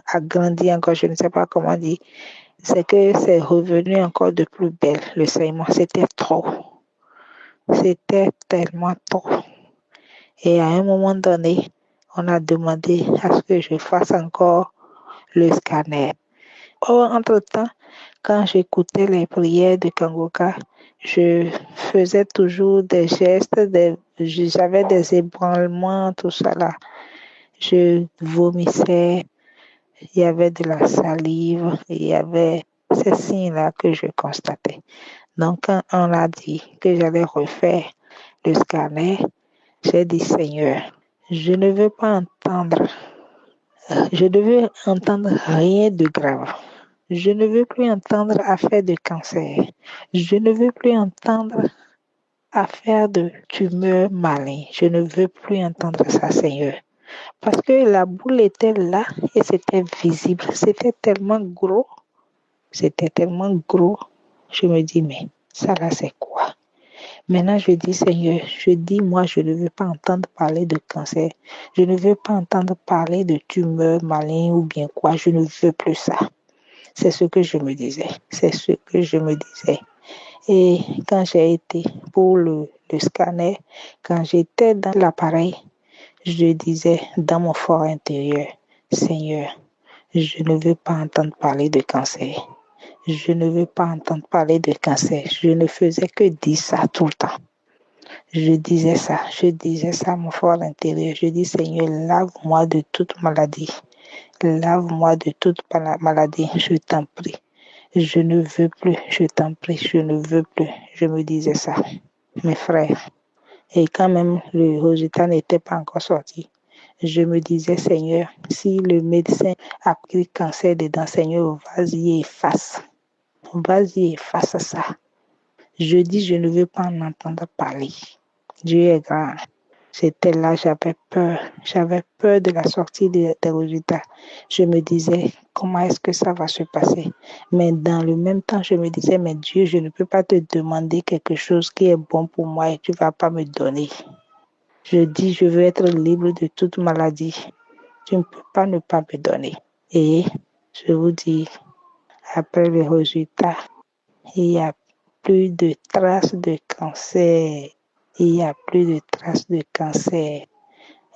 agrandi encore, je ne sais pas comment dire, c'est que c'est revenu encore de plus belle. Le saignement, c'était trop. C'était tellement trop. Et à un moment donné, on a demandé à ce que je fasse encore le scanner. Or, entre-temps, quand j'écoutais les prières de Kangoka, je faisais toujours des gestes, j'avais des ébranlements, tout ça là. Je vomissais, il y avait de la salive, il y avait ces signes-là que je constatais. Donc, quand on a dit que j'allais refaire le scanner, j'ai dit, Seigneur, je ne veux entendre rien de grave. Je ne veux plus entendre affaire de cancer. Je ne veux plus entendre affaire de tumeur maligne. Je ne veux plus entendre ça, Seigneur. Parce que la boule était là et c'était visible. C'était tellement gros. Je me dis, mais ça là, c'est quoi? Maintenant, je dis, Seigneur, moi, je ne veux pas entendre parler de cancer. Je ne veux pas entendre parler de tumeur maligne ou bien quoi. Je ne veux plus ça. C'est ce que je me disais. Et quand j'ai été pour le scanner, quand j'étais dans l'appareil, je disais dans mon fort intérieur, Seigneur, je ne veux pas entendre parler de cancer. Je ne veux pas entendre parler de cancer. Je ne faisais que dire ça tout le temps. Je disais ça à mon fort intérieur. Je dis, Seigneur, lave-moi de toute maladie. Lave-moi de toute maladie, je t'en prie. Je ne veux plus, je t'en prie, je ne veux plus. Je me disais ça, mes frères. Et quand même le résultat n'était pas encore sorti, je me disais, Seigneur, si le médecin a pris cancer dedans, Seigneur, vas-y, efface. Vas-y, efface ça. Je dis, je ne veux pas en entendre parler. Dieu est grand. J'étais là, j'avais peur de la sortie des résultats. Je me disais, comment est-ce que ça va se passer? Mais dans le même temps, je me disais, mais Dieu, je ne peux pas te demander quelque chose qui est bon pour moi et tu ne vas pas me donner. Je dis, je veux être libre de toute maladie. Tu ne peux pas ne pas me donner. Et je vous dis, après les résultats, il n'y a plus de traces de cancer. Il n'y a plus de traces de cancer.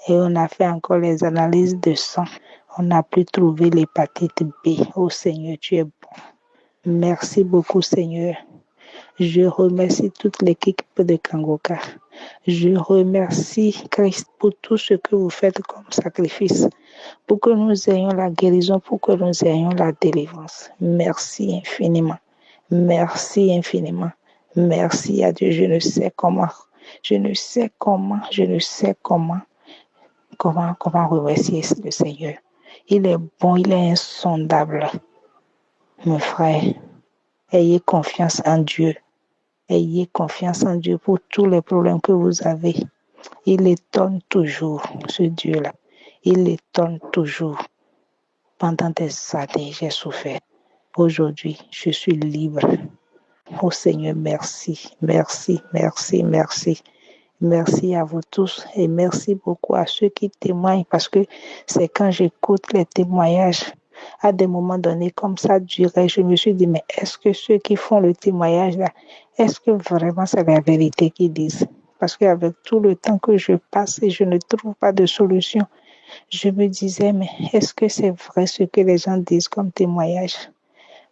Et on a fait encore les analyses de sang. On n'a plus trouvé l'hépatite B. Oh Seigneur, tu es bon. Merci beaucoup Seigneur. Je remercie toute l'équipe de Kangoka. Je remercie Christ pour tout ce que vous faites comme sacrifice. Pour que nous ayons la guérison, pour que nous ayons la délivrance. Merci infiniment. Merci infiniment. Merci à Dieu. Je ne sais comment remercier le Seigneur. Il est bon, il est insondable. Mes frères, ayez confiance en Dieu. Ayez confiance en Dieu pour tous les problèmes que vous avez. Il étonne toujours, ce Dieu-là. Il étonne toujours. Pendant des années, j'ai souffert. Aujourd'hui, je suis libre. Oh Seigneur, merci, merci, merci, merci. Merci à vous tous et merci beaucoup à ceux qui témoignent parce que c'est quand j'écoute les témoignages à des moments donnés comme ça durait, je me suis dit mais est-ce que ceux qui font le témoignage là, est-ce que vraiment c'est la vérité qu'ils disent? parce qu'avec tout le temps que je passe et je ne trouve pas de solution, je me disais, mais est-ce que c'est vrai ce que les gens disent comme témoignage?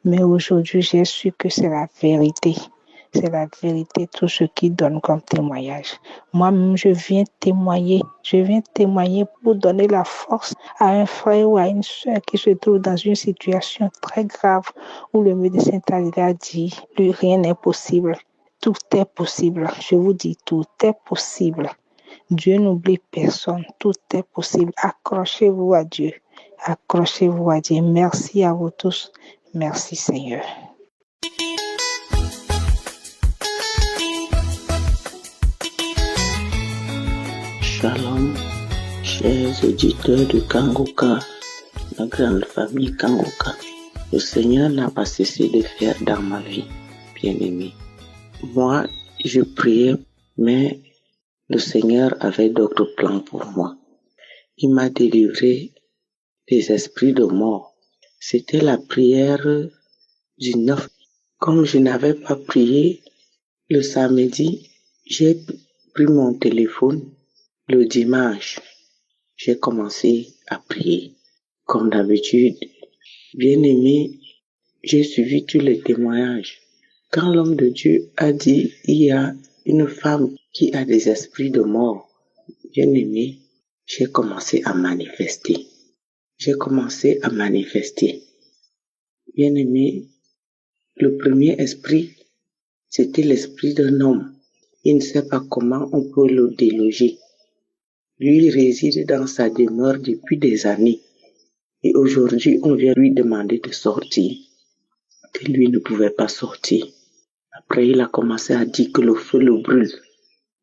Mais aujourd'hui, j'ai su que c'est la vérité. C'est la vérité, tout ce qui donne comme témoignage. Moi-même, je viens témoigner. Je viens témoigner pour donner la force à un frère ou à une soeur qui se trouve dans une situation très grave où le médecin a dit, plus rien n'est possible. Tout est possible. Je vous dis, tout est possible. Dieu n'oublie personne. Tout est possible. Accrochez-vous à Dieu. Accrochez-vous à Dieu. Merci à vous tous. Merci Seigneur. Shalom, chers auditeurs de Kangoka, la grande famille Kangoka. Le Seigneur n'a pas cessé de faire dans ma vie, bien-aimé. Moi, je priais, mais le Seigneur avait d'autres plans pour moi. Il m'a délivré des esprits de mort. C'était la prière du 9. Comme je n'avais pas prié le samedi, j'ai pris mon téléphone le dimanche. J'ai commencé à prier. Comme d'habitude, bien aimé, j'ai suivi tous les témoignages. Quand l'homme de Dieu a dit, il y a une femme qui a des esprits de mort, bien aimé, j'ai commencé à manifester. Bien aimé, le premier esprit, c'était l'esprit d'un homme. Il ne sait pas comment on peut le déloger. Lui réside dans sa demeure depuis des années. Et aujourd'hui, on vient lui demander de sortir. Que lui ne pouvait pas sortir. Après, il a commencé à dire que le feu le brûle.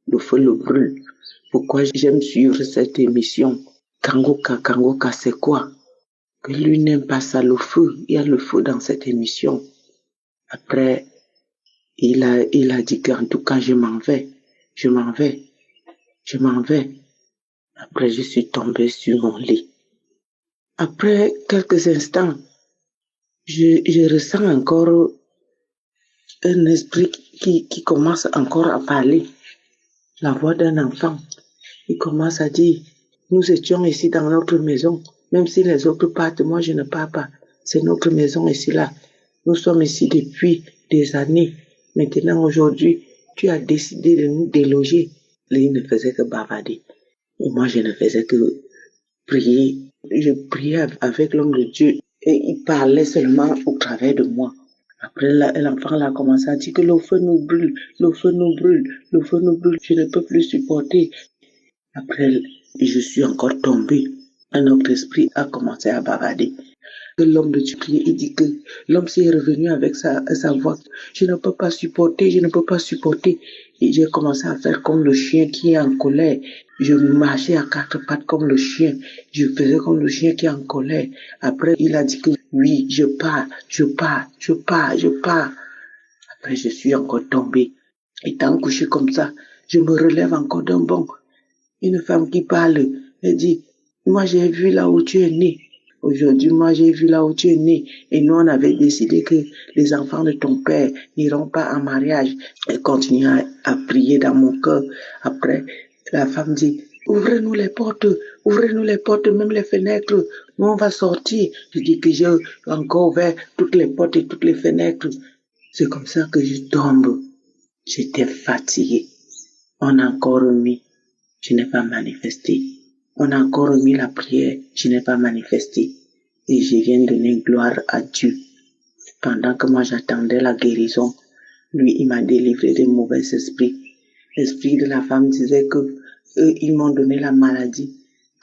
Le feu le brûle. Pourquoi j'aime suivre cette émission? Kangoka, c'est quoi? Que lui n'aime pas ça, le feu. Il y a le feu dans cette émission. Après, il a dit qu'en tout cas, je m'en vais. Après, je suis tombée sur mon lit. Après quelques instants, je ressens encore un esprit qui commence encore à parler. La voix d'un enfant. Il commence à dire, nous étions ici dans notre maison. Même si les autres partent, moi je ne pars pas. C'est notre maison ici là. Nous sommes ici depuis des années. Maintenant, aujourd'hui, tu as décidé de nous déloger. Il ne faisait que bavarder. Et moi, je ne faisais que prier. Je priais avec l'homme de Dieu et il parlait seulement au travers de moi. Après, l'enfant a commencé à dire que le feu nous brûle. Je ne peux plus supporter. Après, je suis encore tombée. Un autre esprit a commencé à bavarder. Que l'homme de Dieu priait, il dit que l'homme s'est revenu avec sa voix. Je ne peux pas supporter. Et j'ai commencé à faire comme le chien qui est en colère. Je marchais à quatre pattes comme le chien. Je faisais comme le chien qui est en colère. Après, il a dit que oui, je pars. Après, je suis encore tombée. Étant couché comme ça, je me relève encore d'un bond. Une femme qui parle, elle dit, moi j'ai vu là où tu es né. Aujourd'hui, moi j'ai vu là où tu es né. Et nous, on avait décidé que les enfants de ton père n'iront pas en mariage. Elle continue à prier dans mon cœur. Après, la femme dit, ouvrez-nous les portes, même les fenêtres. Nous, on va sortir. Je dis que j'ai encore ouvert toutes les portes et toutes les fenêtres. C'est comme ça que je tombe. J'étais fatiguée. On a encore remis. Je n'ai pas manifesté. On a encore remis la prière. Je n'ai pas manifesté. Et je viens donner gloire à Dieu. Pendant que moi j'attendais la guérison, lui, il m'a délivré des mauvais esprits. L'esprit de la femme disait que eux, ils m'ont donné la maladie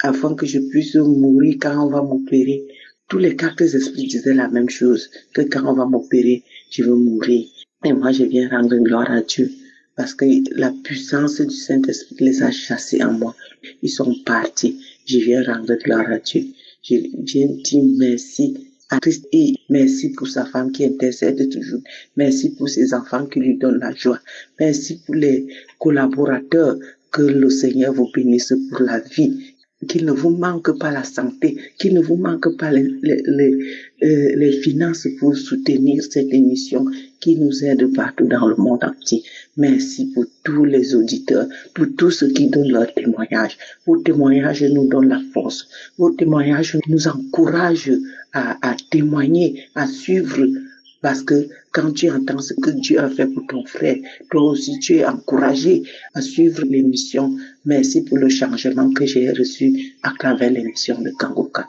afin que je puisse mourir quand on va m'opérer. Tous les quatre esprits disaient la même chose, que quand on va m'opérer, je veux mourir. Et moi, je viens rendre gloire à Dieu. Parce que la puissance du Saint-Esprit les a chassés en moi. Ils sont partis. Je viens rendre gloire à Dieu. Je viens dire merci à Christ et merci pour sa femme qui intercède toujours. Merci pour ses enfants qui lui donnent la joie. Merci pour les collaborateurs. Que le Seigneur vous bénisse pour la vie. Qu'il ne vous manque pas la santé. Qu'il ne vous manque pas les finances pour soutenir cette émission. qui nous aident partout dans le monde entier. Merci pour tous les auditeurs, pour tous ceux qui donnent leur témoignage. Vos témoignages nous donnent la force. Vos témoignages nous encouragent à témoigner, à suivre. Parce que quand tu entends ce que Dieu a fait pour ton frère, toi aussi tu es encouragé à suivre l'émission. Merci pour le changement que j'ai reçu à travers l'émission de Kangoka.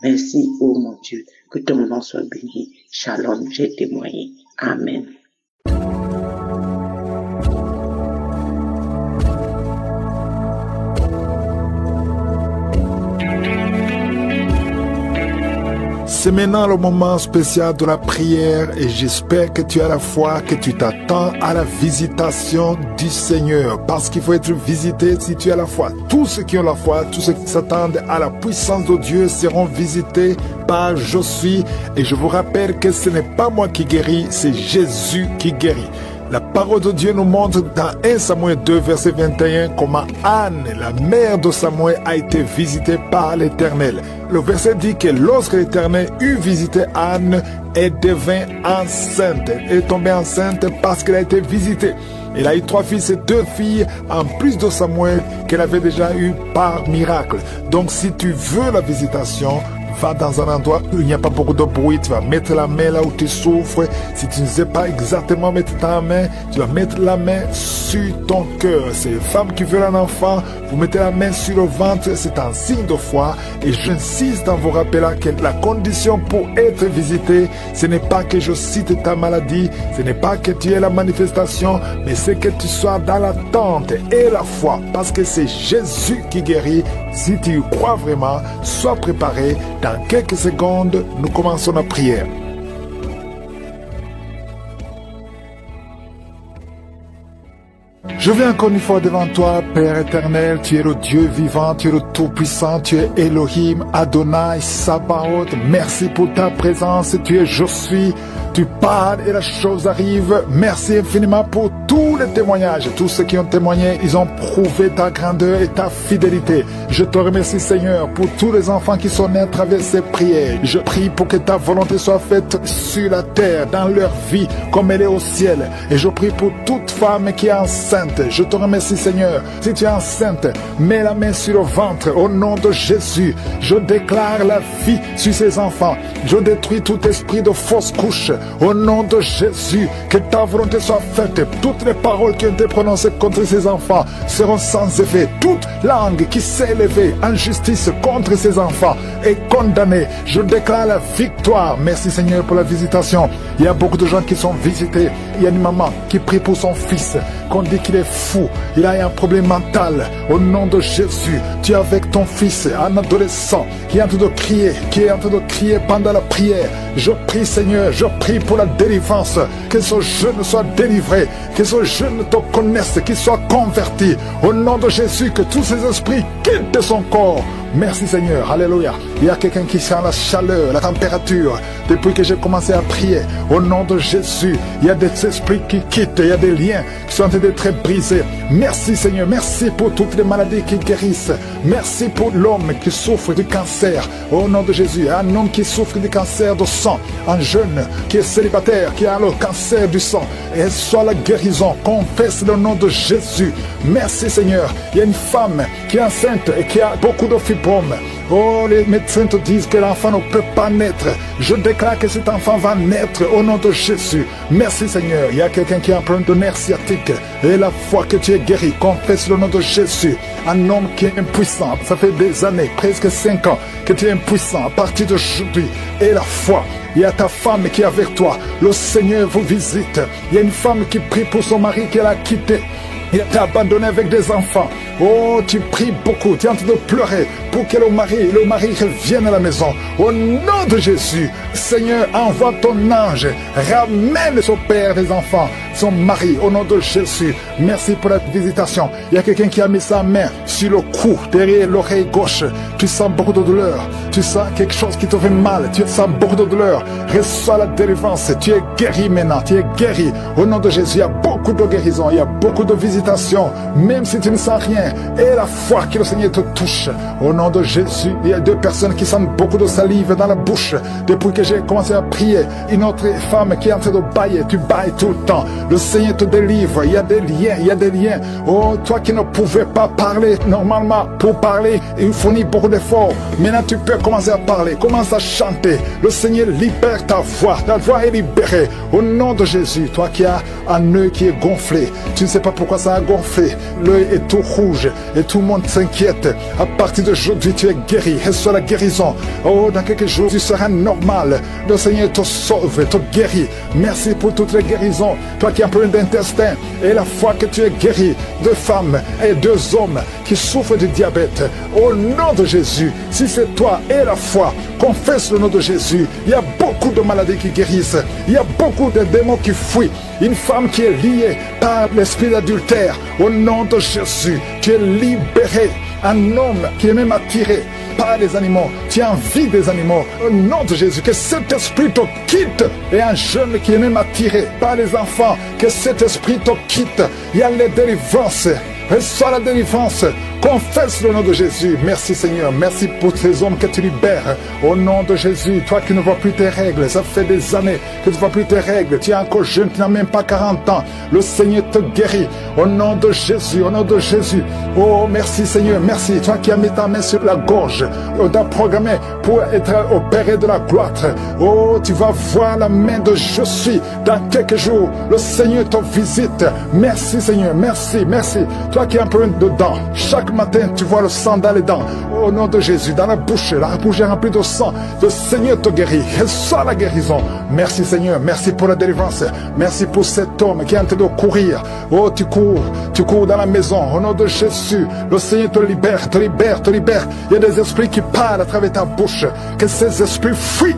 Merci, oh mon Dieu, que ton nom soit béni. Shalom, j'ai témoigné. Amen. C'est maintenant le moment spécial de la prière et j'espère que tu as la foi, que tu t'attends à la visitation du Seigneur. Parce qu'il faut être visité si tu as la foi. Tous ceux qui ont la foi, tous ceux qui s'attendent à la puissance de Dieu seront visités par Je suis. Et je vous rappelle que ce n'est pas moi qui guéris, c'est Jésus qui guérit. La parole de Dieu nous montre dans 1 Samuel 2, verset 21, comment Anne, la mère de Samuel, a été visitée par l'Éternel. Le verset dit que lorsque l'Éternel eut visité Anne, elle devint enceinte. Elle est tombée enceinte parce qu'elle a été visitée. Elle a eu 3 fils et 2 filles, en plus de Samuel, qu'elle avait déjà eu par miracle. Donc si tu veux la visitation, va dans un endroit où il n'y a pas beaucoup de bruit, tu vas mettre la main là où tu souffres. Si tu ne sais pas exactement mettre ta main, tu vas mettre la main sur ton cœur. C'est une femme qui veut un enfant, vous mettez la main sur le ventre, c'est un signe de foi. Et j'insiste en vous rappelant que la condition pour être visité, ce n'est pas que je cite ta maladie, ce n'est pas que tu aies la manifestation, mais c'est que tu sois dans l'attente et la foi, parce que c'est Jésus qui guérit. Si tu y crois vraiment, sois préparé. Dans quelques secondes, nous commençons la prière. Je viens encore une fois devant toi, Père éternel, tu es le Dieu vivant, tu es le Tout-Puissant, tu es Elohim, Adonai, Sabaoth. Merci pour ta présence, tu es Je suis, tu parles et la chose arrive. Merci infiniment pour tous les témoignages. Tous ceux qui ont témoigné, ils ont prouvé ta grandeur et ta fidélité. Je te remercie Seigneur pour tous les enfants qui sont nés à travers ces prières. Je prie pour que ta volonté soit faite sur la terre, dans leur vie, comme elle est au ciel. Et je prie pour toute femme qui est enceinte. Je te remercie Seigneur. Si tu es enceinte, mets la main sur le ventre au nom de Jésus. Je déclare la vie sur ces enfants. Je détruis tout esprit de fausse couche au nom de Jésus. Que ta volonté soit faite. Toutes les paroles qui ont été prononcées contre ces enfants seront sans effet. Toute langue qui s'est élevée en justice contre ces enfants est condamnée. Je déclare la victoire. Merci Seigneur pour la visitation. Il y a beaucoup de gens qui sont visités. Il y a une maman qui prie pour son fils, qu'on dit qu'il est fou, il a un problème mental. Au nom de Jésus, tu es avec ton fils, un adolescent qui est en train de crier, pendant la prière. Je prie Seigneur, je prie pour la délivrance, que ce jeune soit délivré, que ce jeune te connaisse, qu'il soit converti. Au nom de Jésus, que tous ces esprits quittent de son corps. Merci Seigneur, alléluia. Il y a quelqu'un qui sent la chaleur, la température, depuis que j'ai commencé à prier. Au nom de Jésus, il y a des esprits qui quittent, il y a des liens qui sont en train d'être brisés. Merci Seigneur, merci pour toutes les maladies qui guérissent. Merci pour l'homme qui souffre du cancer. Au nom de Jésus, un homme qui souffre du cancer de sang, un jeune qui est célibataire, qui a le cancer du sang. Et soit la guérison, confesse le nom de Jésus. Merci Seigneur. Il y a une femme qui est enceinte et qui a beaucoup de fibromes. Oh, les médecins te disent que l'enfant ne peut pas naître. Je déclare que cet enfant va naître au nom de Jésus. Merci Seigneur. Il y a quelqu'un qui a un problème de nerf sciatique. Et la foi que tu es guéri, confesse le nom de Jésus. Un homme qui est impuissant. Ça fait des années, presque 5 ans, que tu es impuissant. À partir d'aujourd'hui, et la foi. Il y a ta femme qui est avec toi. Le Seigneur vous visite. Il y a une femme qui prie pour son mari qu'elle a quitté. Il t'a abandonné avec des enfants. Oh, tu pries beaucoup, tu es en train de pleurer pour que le mari revienne à la maison. Au nom de Jésus, Seigneur, envoie ton ange, ramène son père des enfants, son mari, au nom de Jésus. Merci pour la visitation. Il y a quelqu'un qui a mis sa main sur le cou, derrière l'oreille gauche. Tu sens beaucoup de douleur. tu sens quelque chose qui te fait mal, tu sens beaucoup de douleur, reçois la délivrance, tu es guéri maintenant, tu es guéri. Au nom de Jésus, il y a beaucoup de guérison, il y a beaucoup de visitations, même si tu ne sens rien. Et la foi que le Seigneur te touche. Au nom de Jésus, il y a 2 personnes qui sentent beaucoup de salive dans la bouche. Depuis que j'ai commencé à prier, une autre femme qui est en train de bailler, tu bailles tout le temps. Le Seigneur te délivre, il y a des liens, il y a des liens. Oh, toi qui ne pouvais pas parler normalement, pour parler, il fournit beaucoup d'efforts. Maintenant, tu peux commencer à parler, commence à chanter. Le Seigneur libère ta voix est libérée. Au nom de Jésus, toi qui as un œil qui est gonflé, tu ne sais pas pourquoi ça a gonflé, l'œil est tout rouge et tout le monde s'inquiète. À partir d'aujourd'hui, tu es guéri, reçois la guérison. Oh, dans quelques jours, tu seras normal. Le Seigneur te sauve, te guérit. Merci pour toutes les guérisons. Toi qui as un problème d'intestin, et la foi que tu es guéri, 2 femmes et 2 hommes qui souffrent de diabète. Au nom de Jésus, si c'est toi et la foi, confesse le nom de Jésus. Il y a beaucoup de maladies qui guérissent. Il y a beaucoup de démons qui fuient. Une femme qui est liée par l'esprit d'adultère. Au nom de Jésus, tu es libéré. Un homme qui est même attiré par les animaux, tu as envie des animaux. Au nom de Jésus, que cet esprit te quitte. Et un jeune qui est même attiré par les enfants, que cet esprit te quitte. Il y a les délivrances. Reçois la délivrance. Confesse le nom de Jésus. Merci Seigneur. Merci pour ces hommes que tu libères. Au nom de Jésus, toi qui ne vois plus tes règles, ça fait des années que tu ne vois plus tes règles. Tu es encore jeune, tu n'as même pas 40 ans. Le Seigneur te guérit. Au nom de Jésus, au nom de Jésus. Oh, merci Seigneur, merci. Toi qui as mis ta main sur la gorge, on t'a programmé pour être opéré de la cloître. Oh, tu vas voir la main de je suis. Dans quelques jours, le Seigneur te visite. Merci Seigneur, merci, merci. Toi qui as un peu de dents, chaque matin tu vois le sang dans les dents. Au nom de Jésus, dans la bouche est remplie de sang. Le Seigneur te guérit. Reçois la guérison. Merci Seigneur, merci pour la délivrance. Merci pour cet homme qui est en train de courir. Oh, tu cours dans la maison. Au nom de Jésus, le Seigneur te libère, te libère, te libère. Il y a des esprits qui parlent à travers ta bouche. Que ces esprits fuient.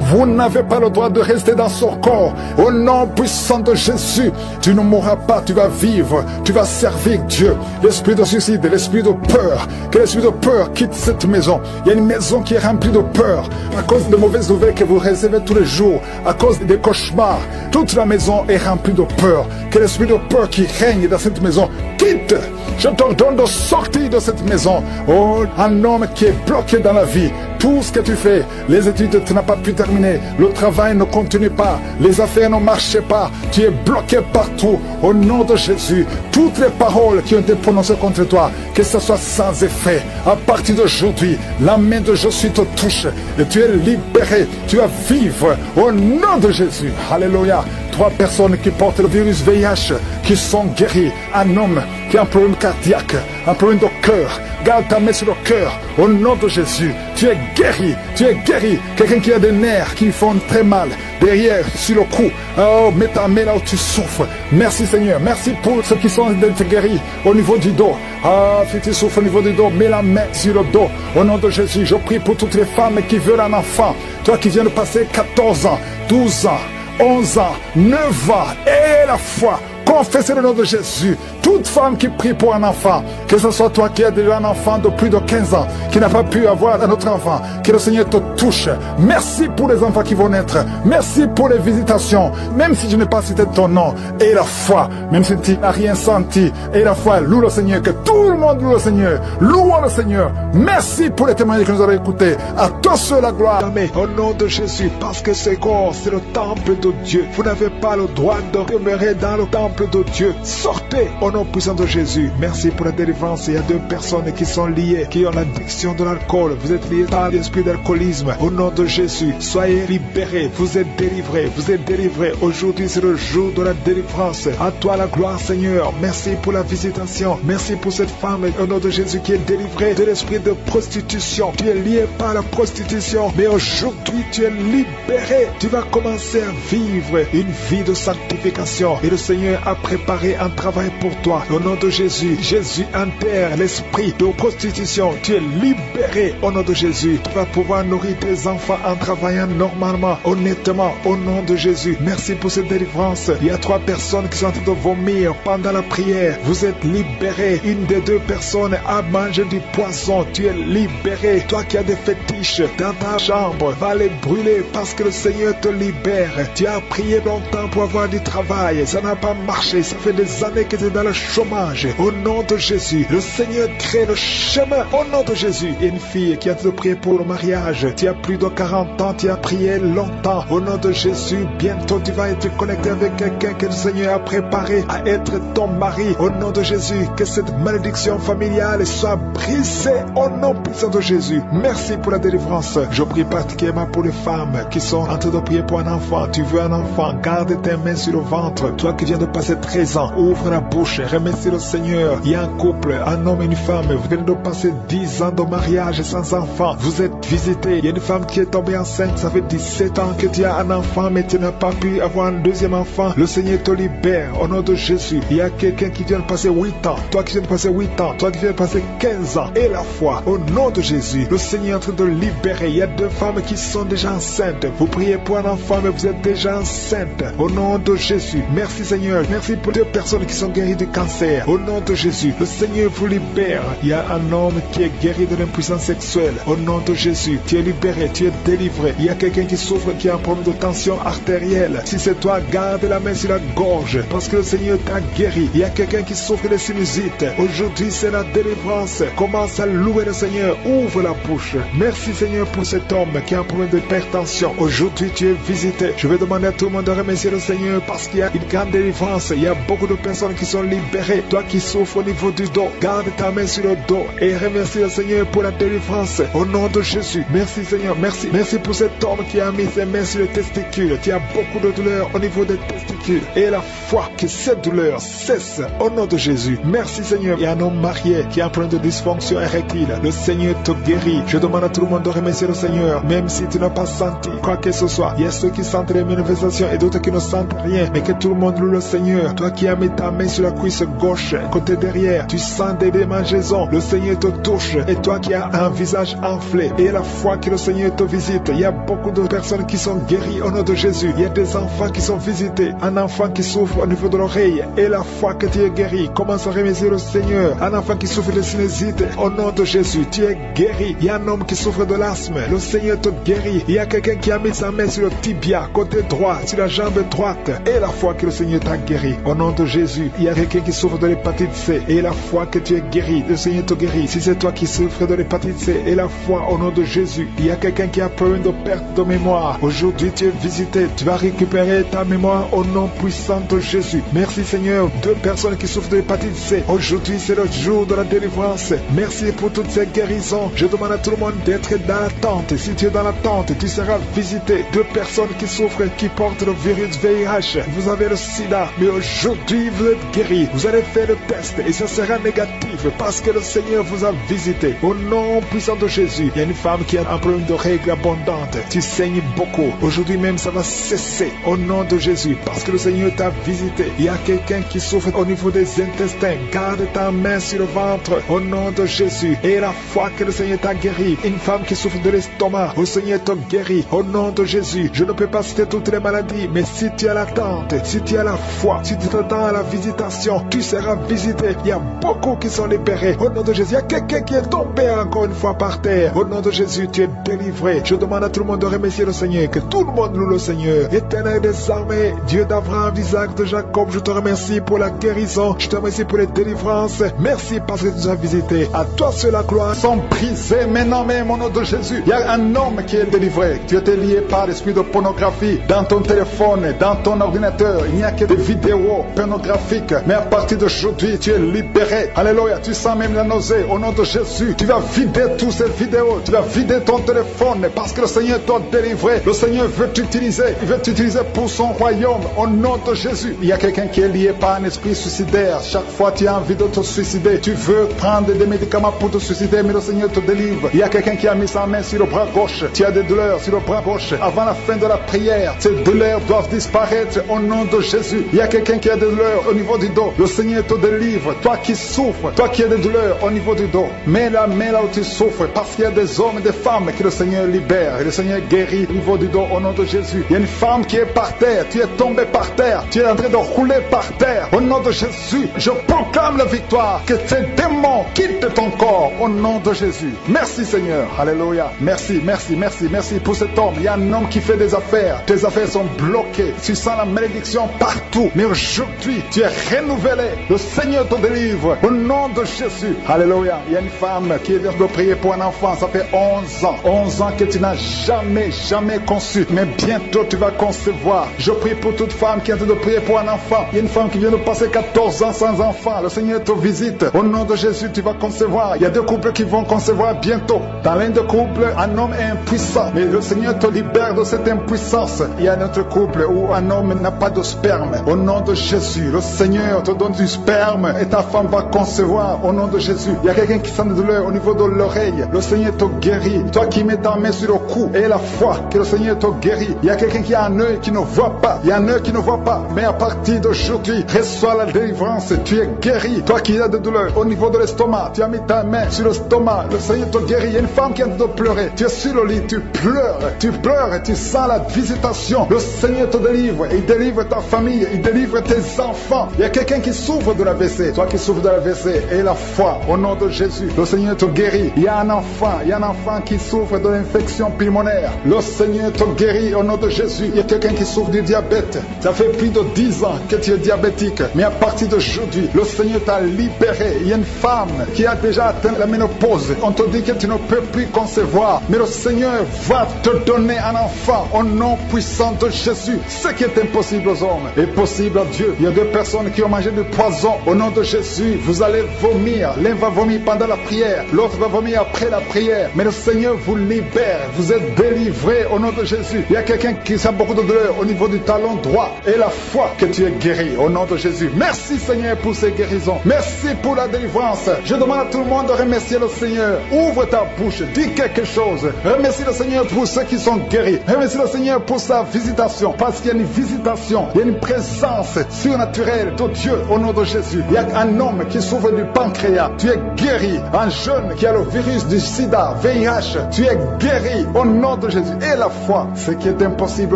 Vous n'avez pas le droit de rester dans son corps. Au nom puissant de Jésus, tu ne mourras pas, tu vas vivre, tu vas servir Dieu. L'esprit de suicide, l'esprit de peur, que l'esprit de peur quitte cette maison. Il y a une maison qui est remplie de peur à cause de mauvaises nouvelles que vous recevez tous les jours, à cause des cauchemars. Toute la maison est remplie de peur. Que l'esprit de peur qui règne dans cette maison quitte. Je t'ordonne de sortir de cette maison. Oh, un homme qui est bloqué dans la vie. Tout ce que tu fais, les études, tu n'as pas pu terminer. Le travail ne continue pas. Les affaires ne marchaient pas. Tu es bloqué partout. Au nom de Jésus, toutes les paroles qui ont été prononcées contre toi, que ce soit sans effet. À partir d'aujourd'hui, la main de Jésus te touche et tu es libéré. Tu vas vivre au nom de Jésus. Alléluia. 3 personnes qui portent le virus VIH, qui sont guéries. Un homme qui a un problème cardiaque, un problème de cœur. Garde ta main sur le cœur. Au nom de Jésus, tu es guéri. Tu es guéri. Quelqu'un qui a des nerfs qui font très mal. Derrière, sur le cou. Oh, mets ta main là où tu souffres. Merci Seigneur. Merci pour ceux qui sont guéris au niveau du dos. Ah, si tu souffres au niveau du dos, mets la main sur le dos. Au nom de Jésus, je prie pour toutes les femmes qui veulent un enfant. Toi qui viens de passer 14 ans, 12 ans, 11 ans, 9 ans, et la foi. Confessez le nom de Jésus. Toute femme qui prie pour un enfant, que ce soit toi qui as déjà un enfant de plus de 15 ans, qui n'a pas pu avoir un autre enfant, que le Seigneur te touche. Merci pour les enfants qui vont naître. Merci pour les visitations. Même si je n'ai pas cité ton nom, et la foi, même si tu n'as rien senti, et la foi, loue le Seigneur, que tout le monde loue le Seigneur. Louons le Seigneur. Merci pour les témoignages que nous avons écoutés. À tous la gloire. Amen. Au nom de Jésus, parce que ce corps, c'est le temple de Dieu. Vous n'avez pas le droit de demeurer dans le temple de Dieu. Sortez au nom puissant de Jésus. Merci pour la délivrance. Il y a 2 personnes qui sont liées, qui ont l'addiction de l'alcool. Vous êtes liés par l'esprit d'alcoolisme. Au nom de Jésus, soyez libérés. Vous êtes délivrés. Vous êtes délivrés. Aujourd'hui, c'est le jour de la délivrance. À toi la gloire, Seigneur. Merci pour la visitation. Merci pour cette femme, au nom de Jésus, qui est délivrée de l'esprit de prostitution. Tu es lié par la prostitution. Mais aujourd'hui, tu es libéré. Tu vas commencer à vivre une vie de sanctification. Et le Seigneur a préparé un travail pour toi. Au nom de Jésus, Jésus enterre l'esprit de prostitution. Tu es libéré au nom de Jésus. Tu vas pouvoir nourrir tes enfants en travaillant normalement, honnêtement, au nom de Jésus. Merci pour cette délivrance. Il y a 3 personnes qui sont en train de vomir pendant la prière. Vous êtes libérés. Une des 2 personnes a mangé du poisson. Tu es libéré. Toi qui as des fétiches dans ta chambre, va les brûler parce que le Seigneur te libère. Tu as prié longtemps pour avoir du travail. Ça n'a pas marché. Ça fait des années que tu es dans le chômage. Au nom de Jésus, le Seigneur crée le chemin. Au nom de Jésus. Et une fille qui a te prié pour le mariage. Tu as plus de 40 ans. Tu as prié longtemps. Au nom de Jésus, bientôt tu vas être connecté avec quelqu'un que le Seigneur a préparé à être ton mari. Au nom de Jésus, que cette malédiction familiale soit brisée au nom puissant de Jésus. Merci pour la délivrance. Je prie particulièrement pour les femmes qui sont en train de prier pour un enfant. Tu veux un enfant, garde tes mains sur le ventre. Toi qui viens de passer 13 ans, ouvre la bouche, remercie le Seigneur. Il y a un couple, un homme et une femme. Vous venez de passer 10 ans de mariage sans enfant. Vous êtes visité. Il y a une femme qui est tombée enceinte. Ça fait 17 ans que tu as un enfant, mais tu n'as pas pu avoir un deuxième enfant. Le Seigneur te libère au nom de Jésus. Il y a quelqu'un qui vient de passer 8 ans. Toi qui viens de passer 8 ans. Toi qui viens de passer 15 ans. Et la foi, au nom de Jésus. Le Seigneur est en train de libérer. Il y a 2 femmes qui sont déjà enceintes. Vous priez pour un enfant, mais vous êtes déjà enceinte. Au nom de Jésus. Merci Seigneur. Merci pour 2 personnes qui sont guéries du cancer. Au nom de Jésus. Le Seigneur vous libère. Il y a un homme qui est guéri de l'impuissance sexuelle. Au nom de Jésus. Tu es libéré. Tu es délivré. Il y a quelqu'un qui souffre, qui a un problème de tension artérielle. Si c'est toi, garde la main sur la gorge. Parce que le Seigneur t'a guéri. Il y a quelqu'un qui souffre de sinusite. Aujourd'hui, c'est la délivrance. Commence à louer le Seigneur. Ouvre la bouche. Merci Seigneur pour cet homme qui a un problème d'hypertension. Aujourd'hui, tu es visité. Je vais demander à tout le monde de remercier le Seigneur parce qu'il y a une grande délivrance. Il y a beaucoup de personnes qui sont libérées. Toi qui souffres au niveau du dos, garde ta main sur le dos et remercie le Seigneur pour la délivrance. Au nom de Jésus. Merci Seigneur. Merci. Merci pour cet homme qui a mis ses mains sur les testicules. Tu as beaucoup de douleurs au niveau des testicules. Et la foi que cette douleur cesse au nom de Jésus. Merci Seigneur. Il y a un homme marié qui a un problème de dysfonction érectile. Le Seigneur te guérit. Je demande à tout le monde de remercier le Seigneur. Même si tu n'as pas senti quoi que ce soit. Il y a ceux qui sentent les manifestations et d'autres qui ne sentent rien. Mais que tout le monde loue le Seigneur. Toi qui as mis ta main sur la cuisse gauche, côté derrière, tu sens des démangeaisons. Le Seigneur te touche. Et toi qui as un visage enflé. Et la foi que le Seigneur te visite. Il y a beaucoup de personnes qui sont guéries au nom de Jésus. Il y a des enfants qui sont visités. Un enfant qui souffre au niveau de l'oreille. Et la foi que tu es guéri. Commence à remercier le Seigneur. Un enfant qui souffre de sinusite. Au nom de Jésus, tu es guéri. Il y a un homme qui souffre de l'asthme. Le Seigneur te guérit. Il y a quelqu'un qui a mis sa main sur le tibia, côté droit, sur la jambe droite. Et la foi que le Seigneur t'a guéri. Au nom de Jésus, il y a quelqu'un qui souffre de l'hépatite C. Et la foi que tu es guéri. Le Seigneur te guérit. Si c'est toi qui souffres de l'hépatite C, et la foi au nom de Jésus. Il y a quelqu'un qui a peur de perte de mémoire. Aujourd'hui, tu es visité. Tu vas récupérer ta mémoire au nom puissant de Jésus. Merci Seigneur. 2 personnes qui souffrent de l'hépatite C. Aujourd'hui, c'est le jour de la délivrance. Merci pour toutes ces guérisons. Je demande à tout le monde d'être dans la tente. Si tu es dans la tente, tu seras visité. 2 personnes qui souffrent, qui portent le virus VIH. Vous avez le sida, mais aujourd'hui, vous êtes guéris. Vous allez faire le test et ça sera négatif parce que le Seigneur vous a visité. Au nom puissant de Jésus, il y a une femme qui a un problème de règles abondantes. Tu saignes beaucoup. Aujourd'hui même, ça va cesser. Au nom de Jésus, parce que le Seigneur t'a visité. Il y a quelqu'un qui souffre au niveau des intestins. Garde ta main sur le ventre. Au nom de Jésus. Et la foi que le Seigneur t'a guéri. Une femme qui souffre de l'estomac. Le Seigneur te guérit. Au nom de Jésus. Je ne peux pas citer toutes les maladies, mais si tu as l'attente, si tu as la foi, si tu t'attends à la visitation, tu seras visité. Il y a beaucoup qui sont libérés. Au nom de Jésus. Il y a quelqu'un qui est tombé encore une fois par terre. Au nom de Jésus, tu es délivré. Je demande à tout le monde de remercier le Seigneur. Que tout le monde loue le Seigneur. Éternel des armées, Dieu d'Abraham, d'Isaac, de Jacob, je te remercie pour la guérison. Je te remercie pour les délivrances. Merci parce que tu nous as visités. À toi seul la gloire. Sont brisés maintenant même au nom de Jésus. Il y a un homme qui est délivré. Tu étais lié par l'esprit de pornographie. Dans ton téléphone, dans ton ordinateur, il n'y a que des vidéos pornographiques. Mais à partir d'aujourd'hui, tu es libéré. Alléluia. Tu sens même la nausée. Au nom de Jésus, tu vas vider toutes ces vidéos. Tu vas vider ton téléphone parce que le Seigneur t'a délivré. Le Seigneur veut t'utiliser. Il veut t'utiliser pour son royaume. Au nom de Jésus. Il y a quelqu'un qui est lié par un esprit suicidaire. Chaque fois tu as envie de te suicider, tu veux prendre des médicaments pour te suicider, mais le Seigneur te délivre. Il y a quelqu'un qui a mis sa main sur le bras gauche. Tu as des douleurs sur le bras gauche. Avant la fin de la prière, ces douleurs doivent disparaître au nom de Jésus. Il y a quelqu'un quelqu'un qui a des douleurs au niveau du dos. Le Seigneur te délivre. Toi qui souffres, toi qui as des douleurs au niveau du dos, mets la main là où tu souffres, parce qu'il y a des hommes et des femmes que le Seigneur libère et le Seigneur guérit au niveau du dos au nom de Jésus. Il y a une femme qui est par terre, tu es tombé par terre, tu es en train de rouler par terre. Au nom de Jésus, je proclame la victoire, que ces démons quittent ton corps au nom de Jésus. Merci Seigneur, alléluia. Merci, merci, merci, merci pour cet homme. Il y a un homme qui fait des affaires, tes affaires sont bloquées, tu sens la malédiction partout, mais aujourd'hui tu es renouvelé. Le Seigneur te délivre au nom de Jésus. Alléluia. Il y a une femme qui vient de prier pour un enfant, ça fait 11 ans que tu n'as jamais conçu, mais bientôt tu vas concevoir. Je prie pour toute femme qui est en train de prier pour un enfant. Il y a une femme qui vient de passer 14 ans sans enfant. Le Seigneur te visite. Au nom de Jésus, tu vas concevoir. Il y a deux couples qui vont concevoir bientôt. Dans l'un des couples, un homme est impuissant, mais le Seigneur te libère de cette impuissance. Il y a un autre couple où un homme n'a pas de sperme. Au nom de Jésus, le Seigneur te donne du sperme et ta femme va concevoir au nom de Jésus. Il y a quelqu'un qui sent de douleur au niveau de l'oreille. Le Seigneur te guérit. Toi qui mets ta main sur le cou et la foi que le Seigneur te guérit. Il y a quelqu'un qui a un œil qui ne voit pas. Il y a un œil qui ne voit pas. Mais à partir d'aujourd'hui, reçois la délivrance. Tu es guéri. Toi qui as de douleur au niveau de l'estomac, tu as mis ta main sur l'estomac. Le Seigneur te guérit. Il y a une femme qui est en train de pleurer. Tu es sur le lit, tu pleures et tu sens la visitation. Le Seigneur te délivre. Il délivre ta famille. Il délivre tes enfants. Il y a quelqu'un qui souffre de l'AVC. Toi qui souffres de l'AVC et la foi au nom de Jésus. Le Seigneur te guérit. Il y a un enfant qui souffre de l'infection pulmonaire. Le Seigneur te guérit au nom de Jésus. Il y a quelqu'un qui souffre du diabète. Ça fait plus de 10 ans que tu es diabétique. Mais à partir d'aujourd'hui, le Seigneur t'a libéré. Il y a une femme qui a déjà atteint la ménopause. On te dit que tu ne peux plus concevoir. Mais le Seigneur va te donner un enfant au nom puissant de Jésus. Ce qui est impossible aux hommes est possible à Dieu. Il y a deux personnes qui ont mangé du poison. Au nom de Jésus, vous allez vomir. L'un va vomir pendant la prière. L'autre va vomir après la prière. Mais le Seigneur vous libère. Vous êtes délivrés au nom de Jésus. Il y a quelqu'un qui sent beaucoup de douleur au niveau du talon droit. Et la foi que tu es guéri au nom de Jésus. Merci Seigneur pour ces guérisons. Merci pour la délivrance. Je demande à tout le monde de remercier le Seigneur. Ouvre ta bouche. Dis quelque chose. Remercie le Seigneur pour ceux qui sont guéris. Remercie le Seigneur pour sa visitation. Parce qu'il y a une visitation. Il y a une présence surnaturelle de Dieu au nom de Jésus. Il y a un homme qui souffre du pancréas. Tu es guéri. Un jeune qui a le virus du sida, VIH. Tu es guéri au nom de Jésus. Et la foi, ce qui est impossible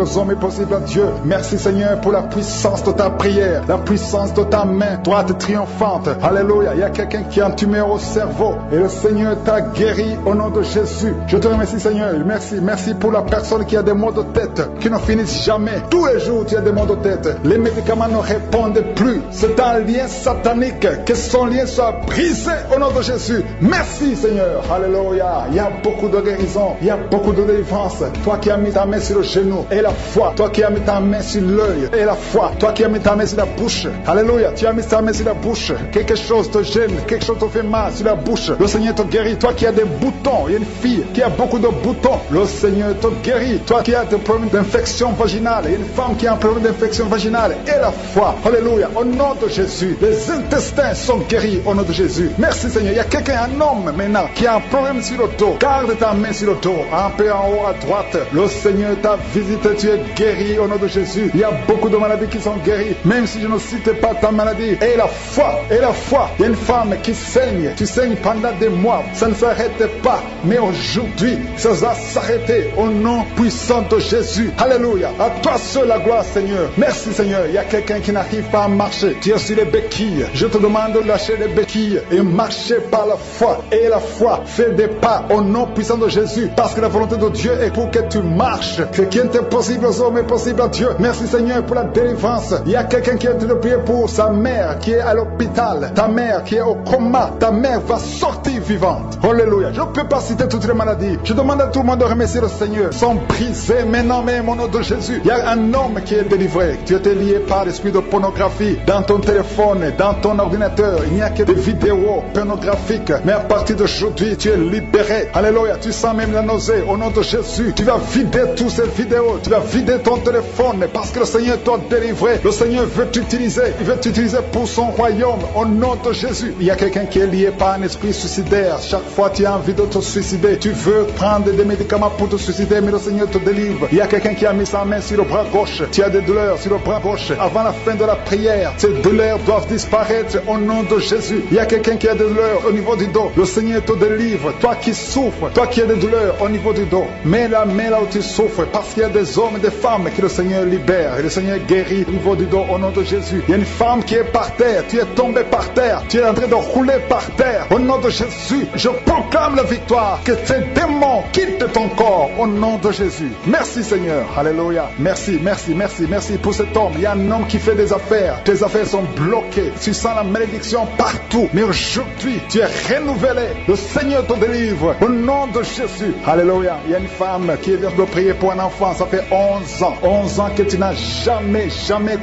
aux hommes est possible à Dieu. Merci Seigneur pour la puissance de ta prière, la puissance de ta main droite triomphante. Alléluia. Il y a quelqu'un qui a un tumeur au cerveau et le Seigneur t'a guéri au nom de Jésus. Je te remercie Seigneur. Merci pour la personne qui a des maux de tête qui ne finissent jamais. Tous les jours tu as des maux de tête. Les médicaments ne répondent plus. C'est un lien satanique. Que son lien soit brisé au nom de Jésus. Merci Seigneur. Alléluia. Il y a beaucoup de guérison. Il y a beaucoup de délivrance. Toi qui as mis ta main sur le genou et la foi. Toi qui as mis ta main sur l'œil et la foi. Toi qui as mis ta main sur la bouche. Alléluia. Tu as mis ta main sur la bouche. Quelque chose te gêne. Quelque chose te fait mal sur la bouche. Le Seigneur te guérit. Toi qui as des boutons. Il y a une fille qui a beaucoup de boutons. Le Seigneur te guérit. Toi qui as des problèmes d'infection vaginale. Il y a une femme qui a un problème d'infection vaginale. Et la foi. Alléluia. Au nom de Jésus. Les intestins sont guéris au nom de Jésus. Merci Seigneur. Il y a quelqu'un, un homme maintenant, qui a un problème sur le dos. Garde ta main sur le dos. Un peu en haut à droite. Le Seigneur t'a visité. Tu es guéri au nom de Jésus. Il y a beaucoup de maladies qui sont guéries. Même si je ne cite pas ta maladie. Et la foi. Et la foi. Il y a une femme qui saigne. Tu saignes pendant des mois. Ça ne s'arrête pas. Mais aujourd'hui, ça va s'arrêter au nom puissant de Jésus. Alléluia. À toi seul la gloire Seigneur. Merci Seigneur. Il y a quelqu'un qui n'arrive pas à marcher. Tu es sur les béquilles. Je te demande de lâcher les béquilles et marcher par la foi. Et la foi fait des pas au nom puissant de Jésus. Parce que la volonté de Dieu est pour que tu marches. Ce qui est impossible aux hommes est possible à Dieu. Merci Seigneur pour la délivrance. Il y a quelqu'un qui est en train de prier pour sa mère qui est à l'hôpital. Ta mère qui est au coma. Ta mère va sortir vivante. Alléluia. Je ne peux pas citer toutes les maladies. Je demande à tout le monde de remercier le Seigneur. Sont brisés maintenant même au nom de Jésus. Il y a un homme qui est délivré. Tu étais lié par l'esprit de pornographie dans ton téléphone, dans ton ordinateur. Il n'y a que des vidéos pornographiques. Mais à partir d'aujourd'hui, tu es libéré. Alléluia. Tu sens même la nausée au nom de Jésus. Tu vas vider toutes ces vidéos. Tu vas vider ton téléphone parce que le Seigneur t'a délivré. Le Seigneur veut t'utiliser. Il veut t'utiliser pour son royaume au nom de Jésus. Il y a quelqu'un qui est lié par un esprit suicidaire. Chaque fois tu as envie de te suicider. Tu veux prendre des médicaments pour te suicider, mais le Seigneur te délivre. Il y a quelqu'un qui a mis sa main sur le bras gauche. Tu as des douleurs sur le bras gauche. avant la fin de la prière. Ces douleurs doivent disparaître au nom de Jésus. Il y a quelqu'un qui a des douleurs au niveau du dos. Le Seigneur te délivre. Toi qui souffres, toi qui as des douleurs au niveau du dos, mets la main là où tu souffres, parce qu'il y a des hommes et des femmes que le Seigneur libère. Et le Seigneur guérit au niveau du dos au nom de Jésus. Il y a une femme qui est par terre. Tu es tombé par terre. Tu es en train de rouler par terre. Au nom de Jésus, je proclame la victoire. Que ces démons quittent ton corps au nom de Jésus. Merci Seigneur. Alléluia. Merci, merci, merci, merci pour cet homme. Il y a un homme qui fait des affaires. Tes affaires sont bloquées. Tu sens la malédiction partout. Mais aujourd'hui, tu es renouvelé. Le Seigneur te délivre au nom de Jésus. Alléluia. Il y a une femme qui vient de prier pour un enfant. Ça fait 11 ans. 11 ans que tu n'as jamais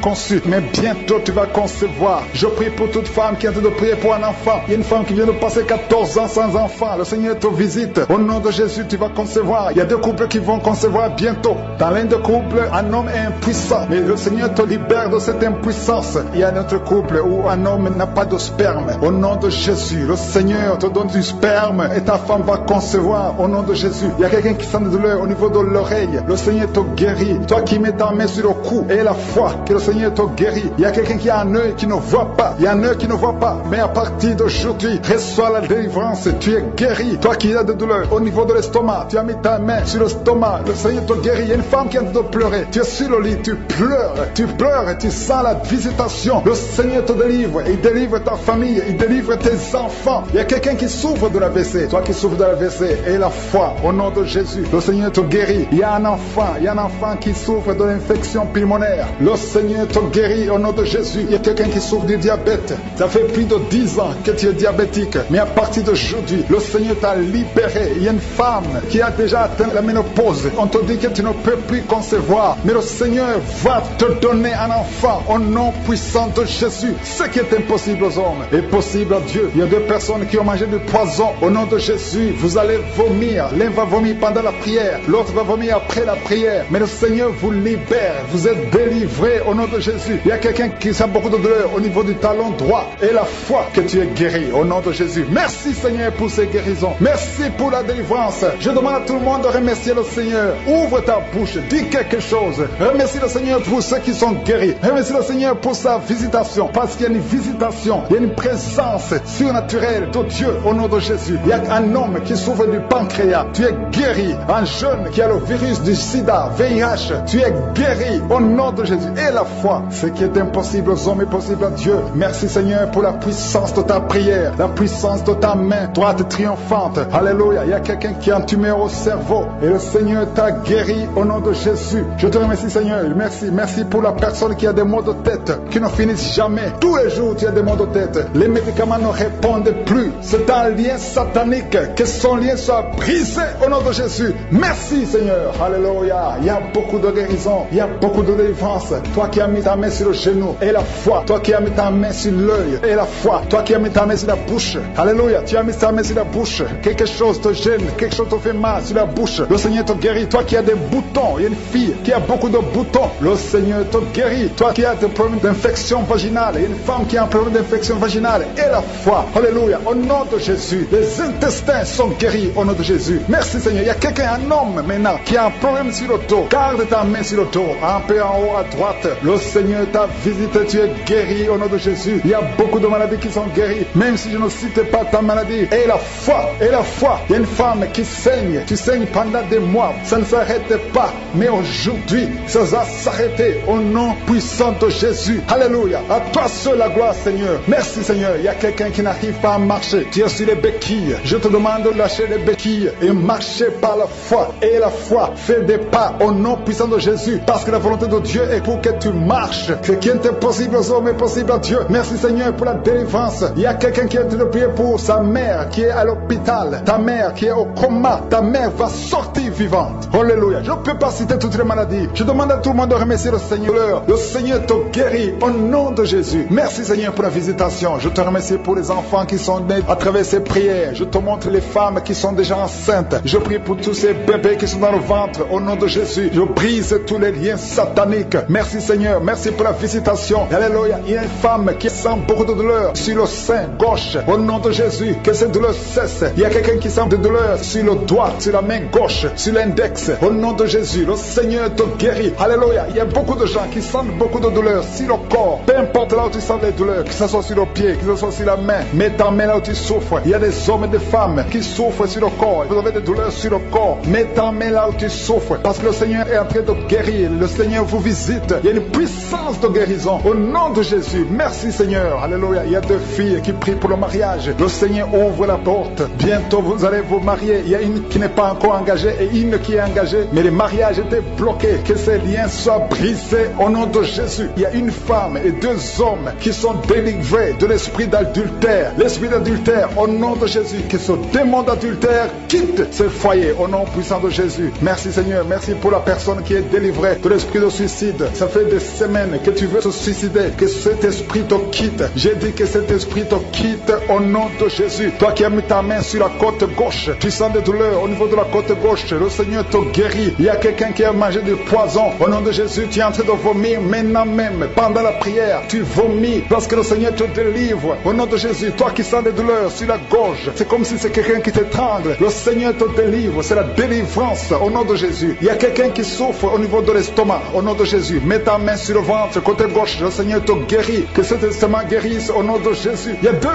conçu. Mais bientôt tu vas concevoir. Je prie pour toute femme qui est en train de prier pour un enfant. Il y a une femme qui vient de passer 14 ans sans enfant. Le Seigneur te visite. Au nom de Jésus, tu vas concevoir. Il y a deux couples qui vont concevoir bientôt. Dans l'un des couples, un homme est impuissant. Mais le Seigneur te libère de cette impuissance. Il y a un autre couple où un homme n'a pas de sperme. Au nom de Jésus, le Seigneur te donne du sperme et ta femme va concevoir. Au nom de Jésus, il y a quelqu'un qui sent des douleurs au niveau de l'oreille. Le Seigneur te guérit. Toi qui mets ta main sur le cou et la foi que le Seigneur te guérit. Il y a quelqu'un qui a un œil qui ne voit pas. Il y a un œil qui ne voit pas. Mais à partir d'aujourd'hui, reçois la délivrance. Tu es guéri. Toi qui as des douleurs au niveau de l'estomac, tu as mis ta main sur l'estomac. Le Seigneur te guérit. Il y a une femme qui est en train de pleurer. Tu es sur le lit, tu pleures et tu sens la visitation. Le Seigneur te délivre. Il délivre ta famille. Il délivre tes enfants. Il y a quelqu'un qui souffre de l'AVC. Toi qui souffres de l'AVC et la foi au nom de Jésus. Le Seigneur te guérit. Il y a un enfant qui souffre de l'infection pulmonaire. Le Seigneur te guérit au nom de Jésus. Il y a quelqu'un qui souffre du diabète. Ça fait plus de 10 ans que tu es diabétique. Mais à partir d'aujourd'hui, le Seigneur t'a libéré. Il y a une femme qui a déjà atteint la ménopause. On te dit que tu ne peux plus concevoir. Mais le Seigneur va te donner un enfant au nom puissant de Jésus. Ce qui est impossible aux hommes est possible à Dieu. Il y a deux personnes qui ont mangé du poison. Au nom de Jésus, vous allez vomir. L'un va vomir pendant la prière. L'autre va vomir après la prière. Mais le Seigneur vous libère. Vous êtes délivrés au nom de Jésus. Il y a quelqu'un qui sent beaucoup de douleur au niveau du talon droit. Et la foi que tu es guéri au nom de Jésus. Merci Seigneur pour ces guérisons. Merci pour la délivrance. Je demande à tout le monde de remercier le Seigneur. Ouvre ta bouche. Dis quelque chose. Remercie le Seigneur pour ceux qui sont guéris. Remercie le Seigneur pour sa visitation. Parce qu'il y a une visitation. Il y a une présence surnaturelle de Dieu au nom de Jésus. Il y a un homme qui souffre du pancréas. Tu es guéri. Un jeune qui a le virus du sida, VIH. Tu es guéri au nom de Jésus. Et la foi. Ce qui est impossible aux hommes est possible à Dieu. Merci Seigneur pour la puissance de ta prière. La puissance de ta main droite triomphante. Alléluia. Il y a quelqu'un qui a un tumeur au cerveau. Et le Seigneur t'a guéri au nom de Jésus. Je te remercie Seigneur. Merci pour la personne qui a des maux de tête qui ne finissent jamais. Tous les jours tu as des maux de tête. Les médicaments ne répondent plus. C'est un lien satanique. Que son lien soit brisé au nom de Jésus. Merci Seigneur. Alléluia. Il y a beaucoup de guérison. Il y a beaucoup de délivrance. Toi qui as mis ta main sur le genou et la foi. Toi qui as mis ta main sur l'œil et la foi. Toi qui as mis ta main sur la bouche. Alléluia. Tu as mis ta main sur la bouche. Quelque chose te gêne. Quelque chose te fait mal sur la bouche. Le Seigneur te guérit. Toi qui as des boutons. Il y a une fille qui a beaucoup de boutons. Le Seigneur te guérit. Toi qui as des problèmes d'infection vaginale. Il y a une femme qui a un problème d'infection vaginale. Et la foi. Alléluia. Au nom de Jésus. Les intestins sont guéris au nom de Jésus. Merci Seigneur. Il y a quelqu'un, un homme maintenant, qui a un problème sur le dos. Garde ta main sur le dos. Un peu en haut à droite. Le Seigneur t'a visité. Tu es guéri au nom de Jésus. Il y a beaucoup de maladies qui sont guéries. Même si je ne cite pas ta maladie. Et la foi. Et la foi. Il y a une femme qui saigne. Tu saignes pendant des mois. Ça ne s'arrête pas. Mais aujourd'hui, ça va s'arrêter au nom puissant de Jésus. Alléluia. À toi seul la gloire Seigneur. Merci Seigneur. Il y a quelqu'un qui n'arrive pas à marcher. Tu es sur les béquilles. Je te demande de lâcher les béquilles et marcher par la foi. Et la foi fait des pas au nom puissant de Jésus. Parce que la volonté de Dieu est pour que tu marches. Ce qui est impossible aux hommes est possible à Dieu. Merci Seigneur pour la délivrance. Il y a quelqu'un qui est en train de prier pour sa mère qui est à l'hôpital. Ta mère qui est au coma. Ta mère va sortir vivante. Alléluia. Je ne peux pas citer toutes les maladies. Je demande à tout le monde de remercier le Seigneur. Le Seigneur te guérit au nom de Jésus. Merci Seigneur pour la visitation. Je te remercie pour les enfants qui sont nés à travers ces prières. Je te montre les femmes qui sont déjà enceintes. Je prie pour tous ces bébés qui sont dans le ventre au nom de Jésus. Je brise tous les liens sataniques. Merci Seigneur. Merci pour la visitation. Alléluia. Il y a une femme qui sent beaucoup de douleur sur le sein gauche. Au nom de Jésus. Que cette douleur cesse. Il y a quelqu'un qui sent de douleur sur le doigt, sur la main gauche, sur l'index. Au nom de Jésus. Le Seigneur te guérit. Alléluia. Il y a beaucoup de gens qui sentent beaucoup de douleurs sur le corps, peu importe là où tu sens les douleurs, que ce soit sur le pied, que ce soit sur la main, mets ta main là où tu souffres. Il y a des hommes et des femmes qui souffrent sur le corps. Vous avez des douleurs sur le corps, mets ta main là où tu souffres, parce que le Seigneur est en train de guérir. Le Seigneur vous visite. Il y a une puissance de guérison au nom de Jésus. Merci Seigneur. Alléluia. Il y a 2 filles qui prient pour le mariage. Le Seigneur ouvre la porte. Bientôt vous allez vous marier. Il y a une qui n'est pas encore engagée et une qui est engagée, mais le mariage était bloqué. Que ces liens soient brisés au nom de Jésus. Il y a une femme et 2 hommes qui sont délivrés de l'esprit d'adultère. L'esprit d'adultère au nom de Jésus. Que ce démon d'adultère quitte ce foyer au nom puissant de Jésus. Merci Seigneur. Merci pour la personne qui est délivrée de l'esprit de suicide. Ça fait des semaines que tu veux te suicider. Que cet esprit te quitte. J'ai dit que cet esprit te quitte au nom de Jésus. Toi qui as mis ta main sur la côte gauche, tu sens des douleurs au niveau de la côte gauche. Le Seigneur te guérit. Il y a quelqu'un qui a mangé du poison. Au nom de Jésus, tu es en train de vomir maintenant même. Pendant la prière, tu vomis parce que le Seigneur te délivre. Au nom de Jésus, toi qui sens des douleurs sur la gorge, c'est comme si c'est quelqu'un qui t'étrangle. Le Seigneur te délivre. C'est la délivrance au nom de Jésus. Il y a quelqu'un qui souffre au niveau de l'estomac. Au nom de Jésus, mets ta main sur le ventre, côté gauche. Le Seigneur te guérit. Que cet estomac guérisse au nom de Jésus. Il y a 2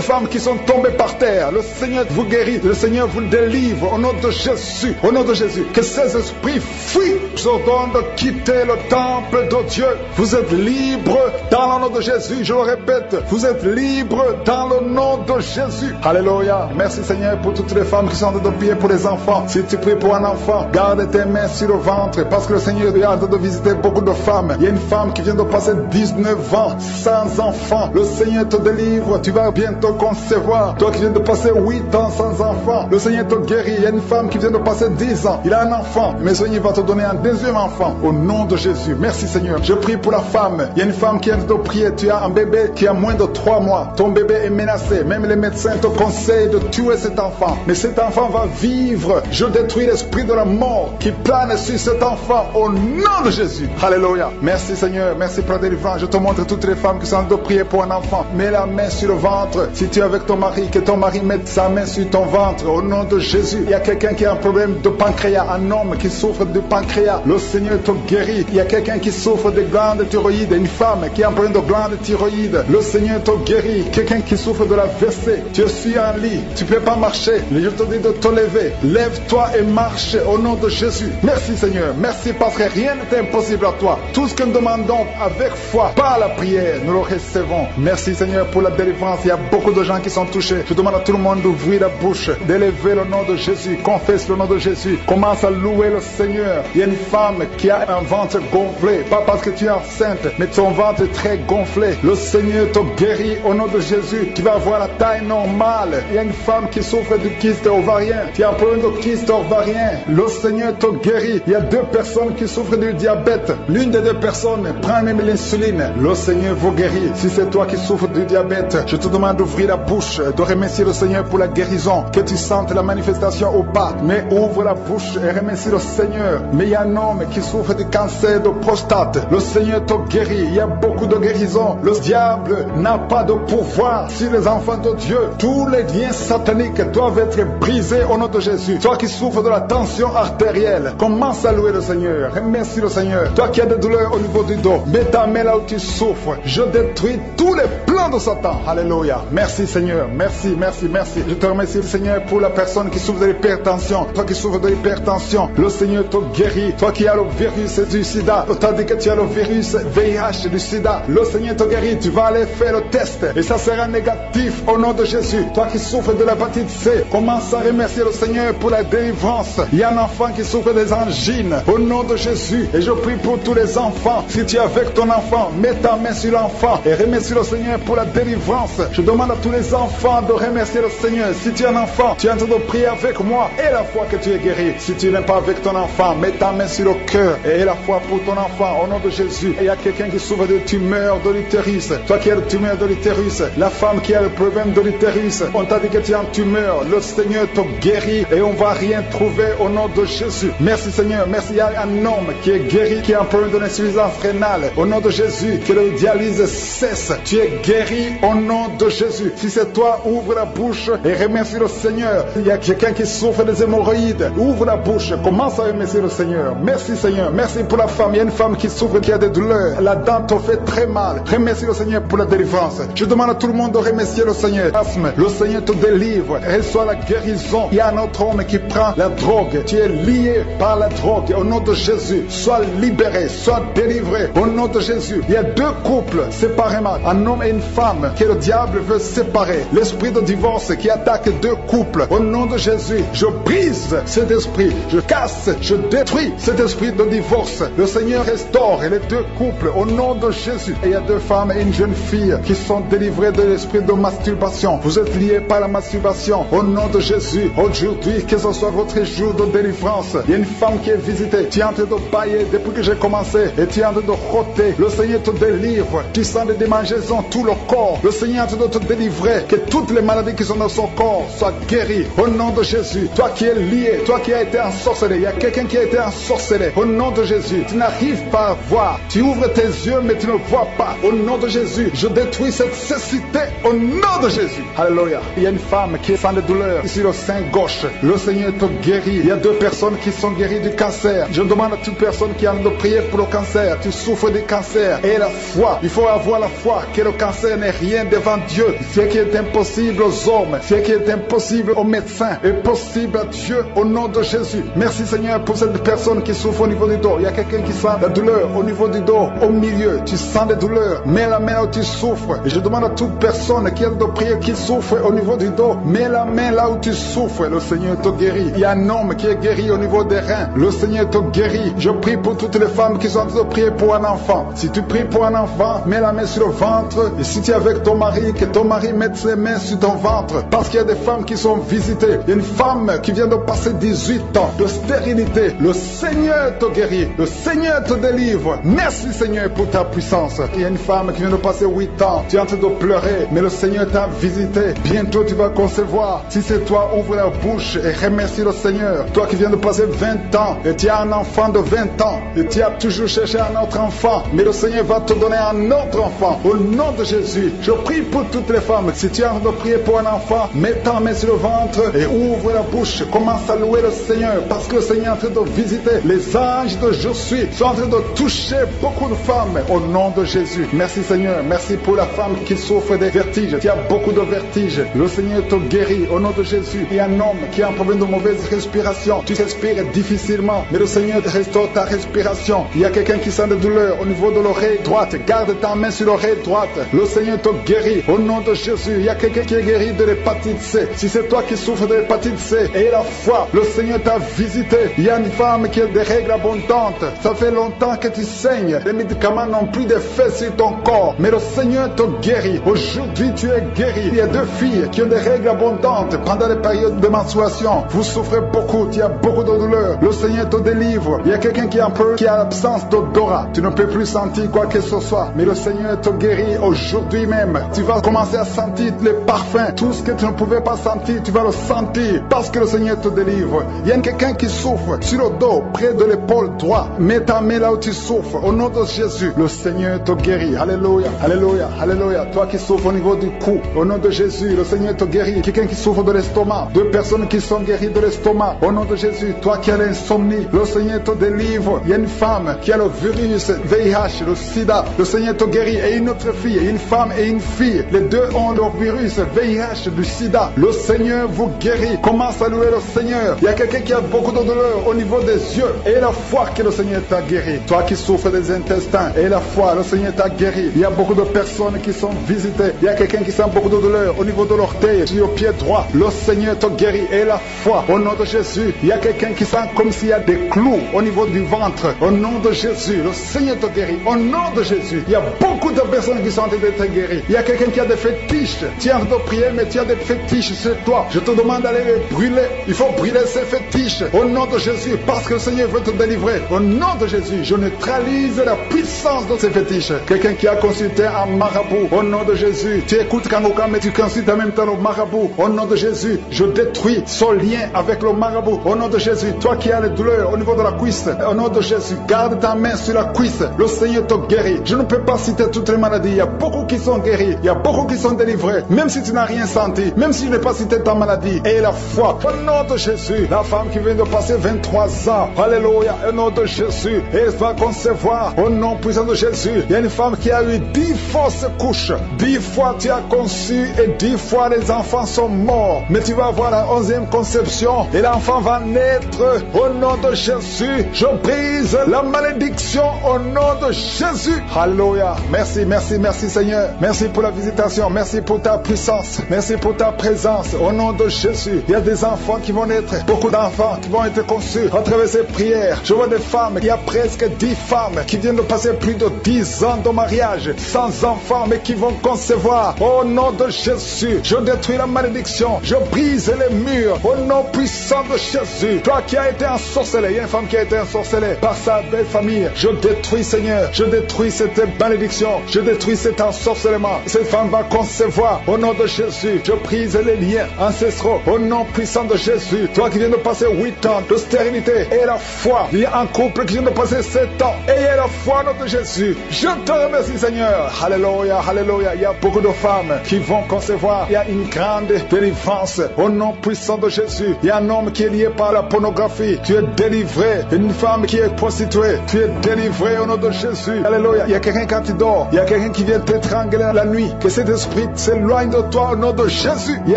femmes qui sont tombées par terre. Le Seigneur vous guérit. Le Seigneur vous délivre au nom de Jésus. Au nom de Jésus. Que ces esprits fuient. Je vous ordonne de quitter le temple de Dieu. Vous êtes libres dans le nom de Jésus. Je le répète, vous êtes libres dans le nom de Jésus. Alléluia. Merci Seigneur pour toutes les femmes qui sont en train de prier pour les enfants. Si tu pries pour un enfant, garde tes mains sur le ventre parce que le Seigneur est en train de visiter beaucoup de femmes. Il y a une femme qui vient de passer 19 ans sans enfant. Le Seigneur te délivre. Tu vas bientôt concevoir. Toi qui viens de passer 8 ans sans enfant, le Seigneur te guérit. Il y a une femme qui vient de passer 10 ans. Il a un enfant. Mais le Seigneur va te donner un 2e enfant au nom de Jésus. Merci Seigneur. Je prie pour la femme. Il y a une femme qui vient de prier. Tu as un bébé qui a moins de 3 mois. Ton bébé est menacé. Même les médecins te conseillent de tuer cet enfant. Mais cet enfant va vivre. Je détruis l'esprit de la mort qui plane sur cet enfant au nom de Jésus. Alléluia. Merci Seigneur. Merci pour la délivrance. Je te montre toutes les femmes qui sont en train de prier pour un enfant. Mets la main sur le ventre. Si tu es avec ton mari, que ton mari mette sa main sur ton ventre au nom de Jésus. Il y a quelqu'un qui a un problème de pancréas. Un homme qui souffre de pancréas. Le Seigneur te guérit. Il y a quelqu'un qui souffre de glandes thyroïdes. Une femme qui a un problème de glandes thyroïdes. Le Seigneur te guérit. Quelqu'un qui souffre de la WC. Tu suis en lit. Tu ne peux pas marcher. Je te dis de te lever. Lève-toi et marche au nom de Jésus. Merci Seigneur. Merci parce que rien n'est impossible à toi. Tout ce que nous demandons avec foi, par la prière, nous le recevons. Merci Seigneur pour la délivrance. Il y a beaucoup de gens qui sont touchés. Je demande à tout le monde d'ouvrir la bouche, d'élever le nom de Jésus. Confesse le nom de Jésus. Commence à louer le Seigneur. Il y a une femme qui a un ventre gonflé. Pas parce que tu es enceinte, mais ton ventre est très gonflé. Le Seigneur te guérit au nom de Jésus. Tu vas avoir la taille normale. Il y a une femme qui souffre de kyste ovarien. Tu as un problème de kyste ovarien. Le Seigneur te guérit. Il y a 2 personnes qui souffrent du diabète. L'une des 2 personnes prend même l'insuline. Le Seigneur vous guérit. Si c'est toi qui souffres du diabète, je te demande d'ouvrir la bouche, de remercier le Seigneur pour la guérison. Que tu sentes la manifestation ou pas. Mais ouvre la bouche et remercie le Seigneur. Mais il y a un homme qui souffre du cancer de prostate. Le Seigneur te guérit. Il y a beaucoup de guérisons. Le diable n'a pas de pouvoir sur les enfants de Dieu. Tous les liens sataniques doivent être brisés au nom de Jésus. Toi qui souffres de la tension artérielle, commence à louer le Seigneur. Remercie le Seigneur. Toi qui as des douleurs au niveau du dos, mets ta main là où tu souffres. Je détruis tous les plans de Satan. Alléluia. Merci Seigneur. Merci, merci, merci. Je te remercie Seigneur pour la personne qui souffre de l'hypertension. Toi qui souffres de l'hypertension, le Seigneur te guérit. Toi qui as le virus du sida, on t'a dit que tu as le virus VIH du sida. Le Seigneur te guérit. Tu vas aller faire le test et ça sera négatif au nom de Jésus. Toi qui souffres de l'hépatite C, commence à remercier le Seigneur pour la délivrance. Il y a un enfant qui souffre des angines au nom de Jésus. Et je prie pour tous les enfants. Si tu es avec ton enfant, mets ta main sur l'enfant et remercie le Seigneur pour la délivrance. Je demande à tous les enfants de remercier le Seigneur. Si tu es un enfant, tu es en train de prier avec moi et la foi que tu es guéri. Si tu n'es pas avec ton enfant, mets ta main sur le cœur et la foi pour ton enfant au nom de Jésus. Et il y a quelqu'un qui souffre de tumeur de l'utérus. Toi qui as le tumeur de l'utérus, la femme qui a le problème de l'utérus, on t'a dit que tu as une tumeur. Le Seigneur te guérit et on va rien trouver au nom de Jésus. Merci Seigneur. Merci. Il y a un homme qui est guéri, qui a un problème de l'insuffisance rénale. Au nom de Jésus, que le dialyse cesse. Tu es guéri au nom de Jésus. Si c'est toi, ouvre la bouche et remercie le Seigneur. Il y a quelqu'un qui souffre des hémorroïdes. Ouvre la bouche. Commence à remercier le Seigneur. Merci Seigneur. Merci pour la femme. Il y a une femme qui souffre, qui a des douleurs. La dent te fait très mal. Remercie le Seigneur pour la délivrance. Je demande à tout le monde de remercier le Seigneur. Asthme, le Seigneur te délivre. Reçois la guérison. Il y a un autre homme qui prend la drogue. Tu es lié par la drogue. Au nom de Jésus, sois libéré, sois délivré. Au nom de Jésus, il y a deux couples séparément. Un homme et une femme que le diable veut séparer. L'esprit de divorce qui attaque deux couples. Au nom de Jésus, je brise cet esprit. Je casse, je détruis cet esprit de divorce. Le Seigneur restaure les deux couples au nom de Jésus. Et il y a deux femmes et une jeune fille qui sont délivrées de l'esprit de masturbation. Vous êtes liés par la masturbation. Au nom de Jésus, aujourd'hui, que ce soit votre jour de délivrance. Il y a une femme qui est visitée. Tu es en train de bailler depuis que j'ai commencé. Et tu es en train de roter. Le Seigneur te délivre. Tu sens des démangeaisons tout le corps. Le Seigneur est en train de te délivrer. Que toutes les maladies qui sont dans son corps soient guéries. Au nom de Jésus. Toi qui es lié, toi qui as été ensorcelé. Il y a quelqu'un qui a été ensorcelé. Au nom de Jésus. Tu n'arrives pas à voir. Tu ouvres tes yeux mais tu ne vois pas. Au nom de Jésus, je détruis cette cécité au nom de Jésus. Alléluia. Il y a une femme qui sent des douleurs ici le sein gauche. Le Seigneur te guérit. Il y a deux personnes qui sont guéries du cancer. Je demande à toute personne qui a envie de prier pour le cancer. Tu souffres du cancer. Et la foi. Il faut avoir la foi que le cancer n'est rien devant Dieu. Ce qui est impossible aux hommes, ce qui est impossible aux médecins est possible à Dieu au nom de Jésus. Merci Seigneur pour cette personne qui souffre au niveau du dos. Il y a quelqu'un qui sent la douleur au niveau du dos, au milieu. Tu sens des douleurs. Mets la main où tu souffres. Et je demande à toute personne qui a de prier, qui souffre au niveau du dos, mets la main là où tu souffres. Le Seigneur te guérit. Il y a un homme qui est guéri au niveau des reins. Le Seigneur te guérit. Je prie pour toutes les femmes qui sont en train de prier pour un enfant. Si tu pries pour un enfant, mets la main sur le ventre. Et si tu es avec ton mari, que ton mari mette ses mains sur ton ventre. Parce qu'il y a des femmes qui sont visitées. Il y a une femme qui vient de passer 18 ans de stérilité. Le Seigneur te guérit. Le Seigneur te délivre. Merci Seigneur pour ta puissance. Il y a une femme qui vient de passer 8 ans. Tu es en train de pleurer, mais le Seigneur t'a visité. Bientôt tu vas concevoir. Si c'est toi, ouvre la bouche et remercie le Seigneur. Toi qui viens de passer 20 ans et tu as un enfant de 20 ans et tu as toujours cherché un autre enfant, mais le Seigneur va te donner un autre enfant. Au nom de Jésus, je prie pour toutes les femmes. Si tu es en train de prier pour un enfant, mets ta main sur le ventre et ouvre la bouche. Commence à louer le Seigneur parce que le Seigneur est en train de visiter. Les anges de Je suis sont en train de toucher beaucoup de femmes au nom de Jésus. Merci Seigneur. Merci pour la femme qui souffre des vertiges. Tu as beaucoup de vertiges. Le Seigneur te guérit au nom de Jésus. Il y a un homme qui a un problème de mauvaise respiration. Tu respires difficilement, mais le Seigneur restaure ta respiration. Il y a quelqu'un qui sent des douleurs au niveau de l'oreille droite. Garde ta main sur l'oreille droite. Le Seigneur te guérit au nom de Jésus. Il y a quelqu'un qui est guéri de l'hépatite C. Si c'est toi qui souffres de l'hépatite C et la foi, le Seigneur t'a visité. Il y a une femme qui a des règles abondantes. Ça fait longtemps que tu saignes. Les médicaments n'ont plus d'effet sur ton corps. Mais le Seigneur te guérit. Aujourd'hui, tu es guéri. Il y a deux filles qui ont des règles abondantes pendant les périodes de menstruation. Vous souffrez beaucoup. Tu as beaucoup de douleurs. Le Seigneur te délivre. Il y a quelqu'un qui a l'absence d'odorat. Tu ne peux plus sentir quoi que ce soit. Mais le Seigneur te guérit aujourd'hui même. Tu vas commencer à sentir les parfums. Tout ce que tu ne pouvais pas sentir, tu vas le sentir parce que le Seigneur te délivre. Il y a quelqu'un qui souffre sur le dos, près de l'épaule droite. Mets ta main là où tu souffres. Au nom de Jésus, le Seigneur te guérit. Alléluia, alléluia, alléluia. Toi qui souffres au niveau du cou, au nom de Jésus, le Seigneur te guérit. Quelqu'un qui souffre de l'estomac, deux personnes qui sont guéries de l'estomac, au nom de Jésus. Toi qui as l'insomnie, le Seigneur te délivre. Il y a une femme qui a le virus VIH, le sida, le Seigneur te guérit. Et une autre fille, une femme et une fille, les deux ont le virus VIH, du sida. Le Seigneur vous guérit. Commence à louer le Seigneur. Il y a quelqu'un qui a beaucoup de douleur au niveau des yeux et la foi que le Seigneur t'a guéri. Toi qui souffres des intestins et la foi, le Seigneur t'a guéri. Il y a beaucoup de personnes qui sont visitées. Il y a quelqu'un qui sent beaucoup de douleur au niveau de l'orteil, sur le pied droit. Le Seigneur te guérit et la foi au nom de Jésus. Il y a quelqu'un qui sent comme s'il y a des clous au niveau du ventre. Au nom de Jésus, le Seigneur te guérit. Au nom de Jésus, il y a beaucoup de personnes qui sont en train d'être guéries. Il y a quelqu'un qui a des fétiches. Tu es en train de prier, mais tu as des fétiches chez toi. Je te demande d'aller les brûler. Il faut brûler ces fétiches au nom de Jésus parce que le Seigneur veut te délivrer. Au nom de Jésus, je neutralise la puissance de ces fétiches. Quelqu'un qui a consulté un marabout, au nom de Jésus, tu écoutes Kangoka, mais tu consultes en même temps le marabout. Au nom de Jésus, je détruis son lien avec le marabout. Au nom de Jésus, toi qui as les douleurs au niveau de la cuisse, au nom de Jésus, garde ta main sur la cuisse. Le Seigneur te guérit. Je ne peux pas citer toutes les maladies. Il y a beaucoup qui sont guéris. Il y a beaucoup qui sont délivrés. Même si tu n'as rien senti, même si je n'ai pas cité ta maladie. Et la foi, au nom de Jésus, la femme qui vient de passer 23 ans, alléluia, au nom de Jésus, elle va concevoir. Au nom puissant de Jésus, il y a une femme qui a eu 10 fausses couches. 10 fois tu as conçu et 10 fois les enfants sont morts. Mais tu vas avoir la 11e conception et l'enfant va naître. Au nom de Jésus, je brise la malédiction au nom de Jésus. Alléluia. Merci, merci, merci Seigneur. Merci pour la visitation. Merci pour ta puissance. Merci pour ta présence. Au nom de Jésus, il y a des enfants qui vont naître. Beaucoup d'enfants qui vont être conçus à travers ces prières. Je vois des femmes. Il y a presque 10 femmes qui viennent de passer plus de 10 ans de mariage sans enfants, mais qui vont concevoir. Au nom de Jésus, je détruis la malédiction. Je brise les murs. Au nom puissant de Jésus. Toi qui as été ensorcelé. Il y a une femme qui a été ensorcelée par sa belle famille. Je détruis, Seigneur. Je détruis cette malédiction. Je détruis cet ensorcellement. Cette femme va concevoir. Au nom de Jésus, je brise les liens ancestraux. Au nom puissant de Jésus. Toi qui viens de passer 8 ans de stérilité et la foi. Il y a un couple qui vient de passer 7 ans. Ayez la foi au nom de Jésus. Je te remercie, Seigneur. Alléluia, alléluia. Il y a beaucoup de femmes qui vont concevoir. Il y a une grande délivrance. Au nom puissant de Jésus. Il y a un homme qui est lié par la pornographie. Tu es délivré. Une femme qui est prostituée. Tu es délivré au nom de Jésus. Alléluia. Il y a quelqu'un quand tu dors. Il y a quelqu'un qui vient t'étrangler la nuit. Que cet esprit s'éloigne de toi au nom de Jésus. Il y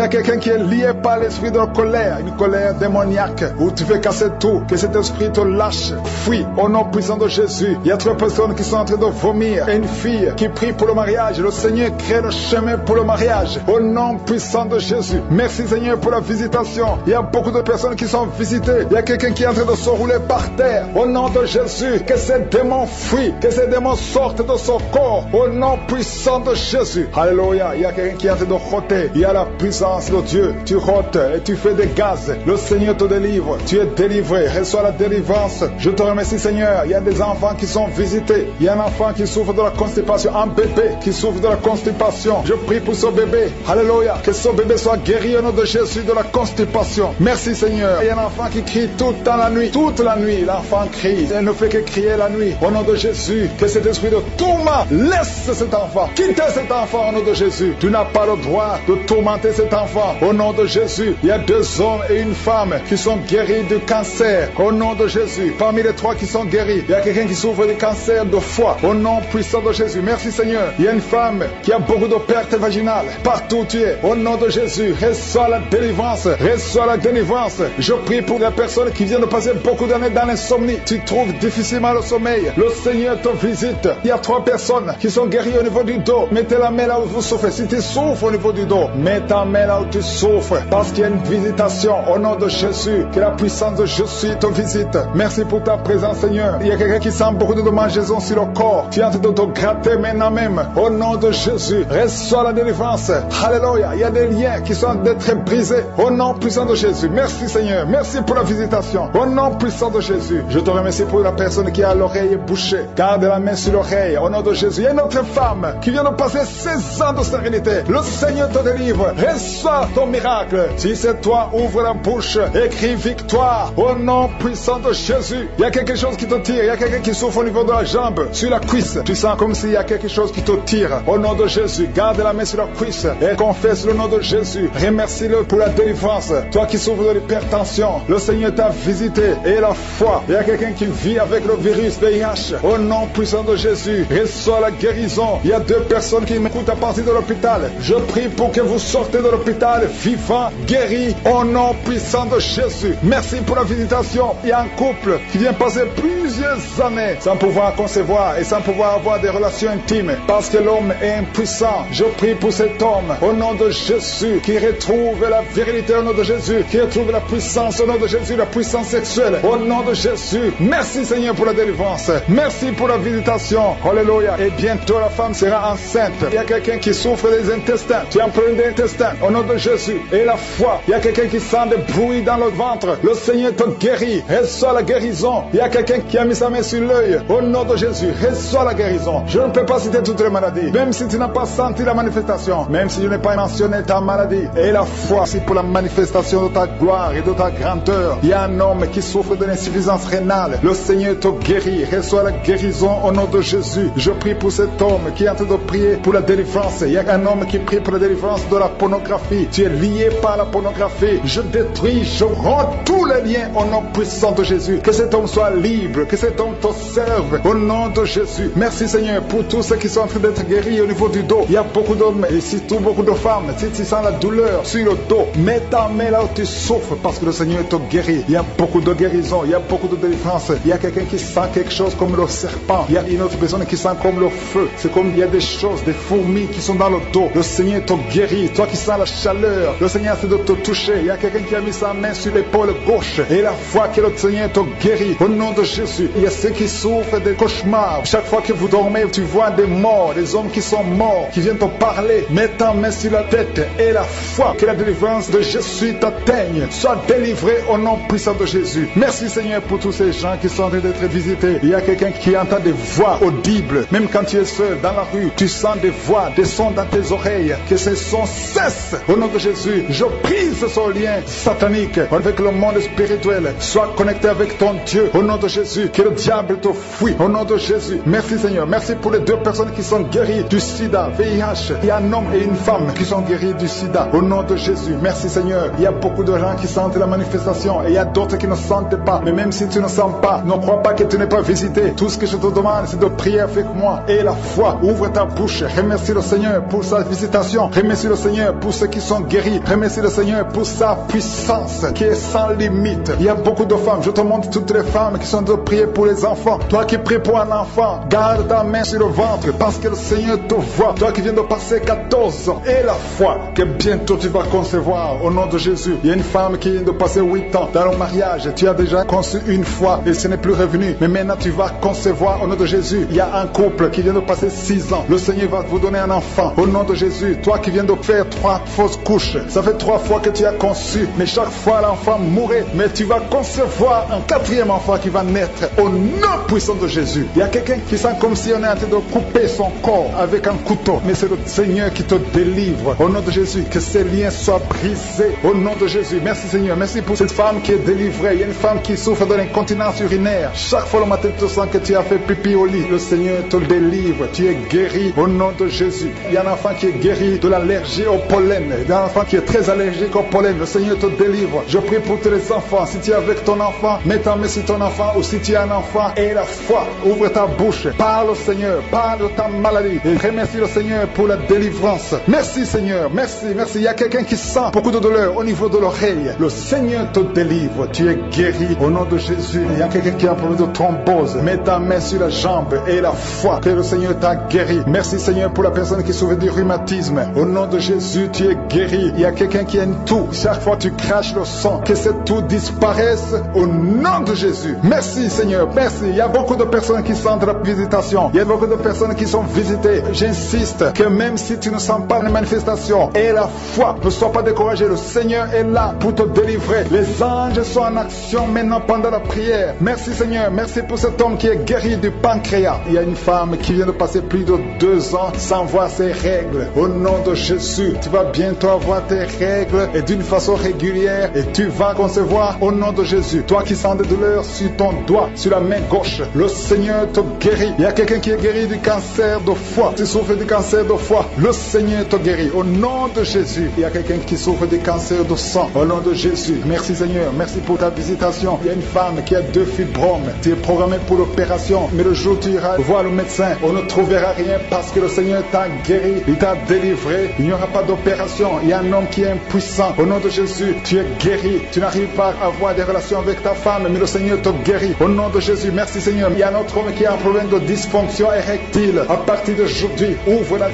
a quelqu'un qui est lié par l'esprit de la colère. Une colère démoniaque où tu veux casser tout. Que cet esprit te lâche. Fuis au nom puissant de Jésus. Il y a 3 personnes qui sont en train de vomir. Et une fille qui prie pour le mariage. Le Seigneur crée le chemin pour le mariage. Au nom puissant de Jésus. Merci Seigneur pour la visitation. Il y a beaucoup de personnes qui sont visitées. Il y a quelqu'un qui est en train de se rouler par terre. Au nom de Jésus. Que ces démons fuient. Que ces démons sortent de son corps. Au nom puissant de Jésus. Alléluia. Il y a quelqu'un qui est en train de rôter. Il y a la puissance de Dieu. Tu rôtes et tu fais des gaz. Le Seigneur te délivre. Tu es délivré. Reçois la délivrance. Je te remercie Seigneur. Il y a des enfants qui sont visités. Il y a un enfant qui souffre de la constipation. Un bébé qui souffre de la constipation. Je prie pour ce bébé. Alléluia. Que ce bébé soit guéri au nom de Jésus de la constipation. Merci Seigneur. Il y a un enfant qui crie toute la nuit. Toute la nuit, l'enfant crie. Il ne fait que crier la nuit. Au nom de Jésus, que cet esprit de tourment laisse cet enfant. Quittez cet enfant au nom de Jésus. Tu n'as pas le droit de tourmenter cet enfant. Au nom de Jésus, il y a 2 hommes et une femme qui sont guéris du cancer. Au nom de Jésus, parmi les 3 qui sont guéris, il y a quelqu'un qui souffre du cancer de foie. Au nom puissant de Jésus, merci Seigneur. Il y a une femme qui a beaucoup de pertes vaginales. Partout où tu es, au nom de Jésus, reçois la délivrance. Reçois la délivrance. Je prie pour les personnes qui viennent de passer beaucoup d'années dans l'insomnie. Tu trouves difficilement le sommeil. Le Seigneur te visite. Il y a 3 personnes qui sont guéries au niveau du dos. Mettez la main là où vous souffrez. Si tu souffres au niveau du dos, mets ta main là où tu souffres. Parce qu'il y a une visitation au nom de Jésus. Que la puissance de Jésus te visite. Merci pour ta présence, Seigneur. Il y a quelqu'un qui sent beaucoup de démangeaisons sur le corps. Tu es en train de te gratter maintenant même. Au nom de Jésus, reçois la délivrance. Alléluia. Il y a des liens qui sont d'être brisés. Au nom puissant de Jésus. Merci, Seigneur. Merci pour la visitation. Au nom puissant de Jésus. Je te remercie pour la personne qui a l'oreille bouchée. Garde la main sur l'oreille. Au nom de Jésus. Il y a une autre femme qui vient de passer 16 ans de stérilité. Le Seigneur te délivre. Reçois ton miracle. Si c'est toi, ouvre la bouche. Écris victoire. Au nom puissant de Jésus. Il y a quelque chose qui te tire. Il y a quelqu'un qui souffre au niveau de la jambe, sur la cuisse. Tu sens comme s'il y a quelque chose qui te tire. Au nom de Jésus. Garde la main sur la cuisse et confesse le nom de Jésus. Remercie-le pour la délivrance. Toi qui souffres de l'hypertension, le Seigneur t'a visité et la foi. Il y a quelqu'un qui vit avec le virus VIH. Au nom puissant de Jésus, reçois la guérison. Il y a 2 personnes qui m'écoutent à partir de l'hôpital. Je prie pour que vous sortez de l'hôpital vivant, guéri, au nom puissant de Jésus. Merci pour la visitation. Il y a un couple qui vient passer plusieurs années sans pouvoir concevoir et sans pouvoir avoir des relations intimes parce que l'homme est impuissant. Je prie pour cet homme au nom de Jésus qui retrouve la virilité au nom de Jésus, qui retrouve la puissance au nom de Jésus, la puissance sexuelle au nom de Jésus. Merci Seigneur pour la délivrance. Merci pour la visitation. Alléluia. Et bientôt la femme sera enceinte. Il y a quelqu'un qui souffre des intestins. Tu as un problème d'intestin au nom de Jésus. Et la foi. Il y a quelqu'un qui sent des bruits dans le ventre. Le Seigneur te guérit. Reçois la guérison. Il y a quelqu'un qui a mis sa main sur l'œil. Au nom de Jésus. Reçois la guérison. Je ne peux pas citer toutes les maladies. Même si tu n'as pas senti la manifestation. Même si je n'ai pas mentionné ta maladie. Et la foi, c'est pour la manifestation de ta gloire et de ta grandeur. Il y a un homme qui souffre de l'insuffisance rénale. Le Seigneur te guérit. Reçois la guérison au nom de Jésus. Je prie pour cet homme qui est en train de prier pour la délivrance. Il y a un homme qui prie pour la délivrance de la pornographie. Tu es lié par la pornographie. Je détruis, je romps tous les liens au nom puissant de Jésus. Que cet homme soit libre. Que cet homme te servent. Au nom de Jésus. Merci Seigneur pour tous ceux qui sont en train d'être guéris au niveau du dos. Il y a beaucoup d'hommes et surtout beaucoup de femmes. Si tu sens la douleur sur le dos, mets ta main là où tu souffres parce que le Seigneur te guérit. Il y a beaucoup de guérison, il y a beaucoup de délivrance. Il y a quelqu'un qui sent quelque chose comme le serpent. Il y a une autre personne qui sent comme le feu. C'est comme il y a des choses, des fourmis qui sont dans le dos. Le Seigneur te guérit. Toi qui sens la chaleur, le Seigneur essaie de te toucher. Il y a quelqu'un qui a mis sa main sur l'épaule gauche et la foi que le Seigneur te guérit. Au nom de Jésus, il y a ceux qui souffrent des cauchemars. Chaque fois que vous dormez, tu vois des morts, des hommes qui sont morts, qui viennent te parler. Mets ta main sur la tête et la foi que la délivrance de Jésus t'atteigne. Sois délivré au nom puissant de Jésus. Merci Seigneur pour tous ces gens qui sont en train d'être visités. Il y a quelqu'un qui entend des voix audibles. Même quand tu es seul dans la rue, tu sens des voix, des sons dans tes oreilles. Que ces sons cessent. Au nom de Jésus, je brise ce lien satanique avec le monde spirituel. Sois connecté avec ton Dieu. Au nom de Jésus, que le diable te fuit. Au nom de Jésus. Merci Seigneur. Merci pour les 2 personnes qui sont guéries du sida, VIH. Il y a un homme et une femme qui sont guéris du sida. Au nom de Jésus. Merci Seigneur. Il y a beaucoup de gens qui sentent la manifestation et il y a d'autres qui ne sentent pas. Mais même si tu ne sens pas, ne crois pas que tu n'es pas visité. Tout ce que je te demande, c'est de prier avec moi. Et la foi, ouvre ta bouche. Remercie le Seigneur pour sa visitation. Remercie le Seigneur pour ceux qui sont guéris. Remercie le Seigneur pour sa puissance qui est sans limite. Il y a beaucoup de femmes. Je te montre toutes les femmes qui sont de prier pour les enfants. Toi qui pries pour un enfant, garde ta main sur le ventre parce que le Seigneur te voit. Toi qui viens de passer 14 ans et la foi que bientôt tu vas concevoir au nom de Jésus. Il y a une femme qui vient de passer 8 ans dans le mariage. Tu as déjà conçu une fois et ce n'est plus revenu. Mais maintenant tu vas concevoir au nom de Jésus. Il y a un couple qui vient de passer 6 ans. Le Seigneur va vous donner un enfant au nom de Jésus. Toi qui viens de faire 3 fausses couches. Ça fait 3 fois que tu as conçu. Mais chaque fois l'enfant mourait. Mais tu vas concevoir un 4e enfant qui va naître au nom puissant de Jésus. Il y a quelqu'un qui sent comme si on est en train de couper son corps avec un couteau. Mais c'est le Seigneur qui te délivre. Au nom de Jésus, que ces liens soient brisés. Au nom de Jésus. Merci Seigneur. Merci pour cette femme qui est délivrée. Il y a une femme qui souffre de l'incontinence urinaire. Chaque fois le matin tu sens que tu as fait pipi au lit. Le Seigneur te délivre. Tu es guéri au nom de Jésus. Il y a un enfant qui est guéri de l'allergie au pollen. Il y a un enfant qui est très allergique au pollen. Le Seigneur te délivre. Je prie pour tous les enfants. Si tu es avec ton enfant, mets ta main sur ton enfant. Ou si tu as un enfant, et la foi. Ouvre ta bouche. Parle au Seigneur. Parle de ta maladie. Et remercie le Seigneur pour la délivrance. Merci Seigneur. Merci. Merci. Il y a quelqu'un qui sent beaucoup de douleur au niveau de l'oreille. Le Seigneur te délivre. Tu es guéri au nom de Jésus. Il y a quelqu'un qui a un problème de thrombose. Mets ta main sur la jambe et la foi que le Seigneur t'a guéri. Merci Seigneur pour la personne qui souffre du rhumatisme. Au nom de Jésus, tu es guéri. Il y a quelqu'un qui a une toux. Chaque fois tu craches le sang, que cette toux disparaisse au nom de Jésus. Merci Seigneur. Merci. Il y a beaucoup de personnes qui sentent la visitation. Il y a beaucoup de personnes qui sont visitées. J'insiste que même si tu ne sens pas les manifestations et la foi, ne sois pas découragé. Le Seigneur est là pour te délivrer. Les anges sont en action maintenant pendant la prière. Merci Seigneur. Merci pour cet homme qui est guéri du pancréas. Il y a une femme qui vient de passer plus de 2 ans sans voir ses règles. Au nom de Jésus, tu vas bientôt avoir tes règles et d'une façon régulière et tu vas concevoir au nom de Jésus. Toi qui sens des douleurs sur ton doigt, sur la main gauche, le Seigneur te guérit. Il y a quelqu'un qui est guéri du cancer de foie. Tu souffres du cancer de foie, le Seigneur te guérit au nom de Jésus. Il y a quelqu'un qui souffre du cancer de sang au nom de Jésus. Merci Seigneur, merci pour ta visitation. Il y a une femme qui a 2 fibromes. Tu es programmé pour l'opération, mais le jour où tu iras voir le médecin, on ne trouvera rien parce que le Seigneur t'a guéri, il t'a délivré. Il n'y aura pas d'opération. Il y a un homme qui est impuissant. Au nom de Jésus, tu es guéri. Tu n'arrives pas à avoir des relations avec ta femme, mais le Seigneur te guérit. Au nom de Jésus, merci Seigneur. Il y a un autre homme qui a un problème de dysfonction érectile. À partir d'aujourd'hui, ouvre la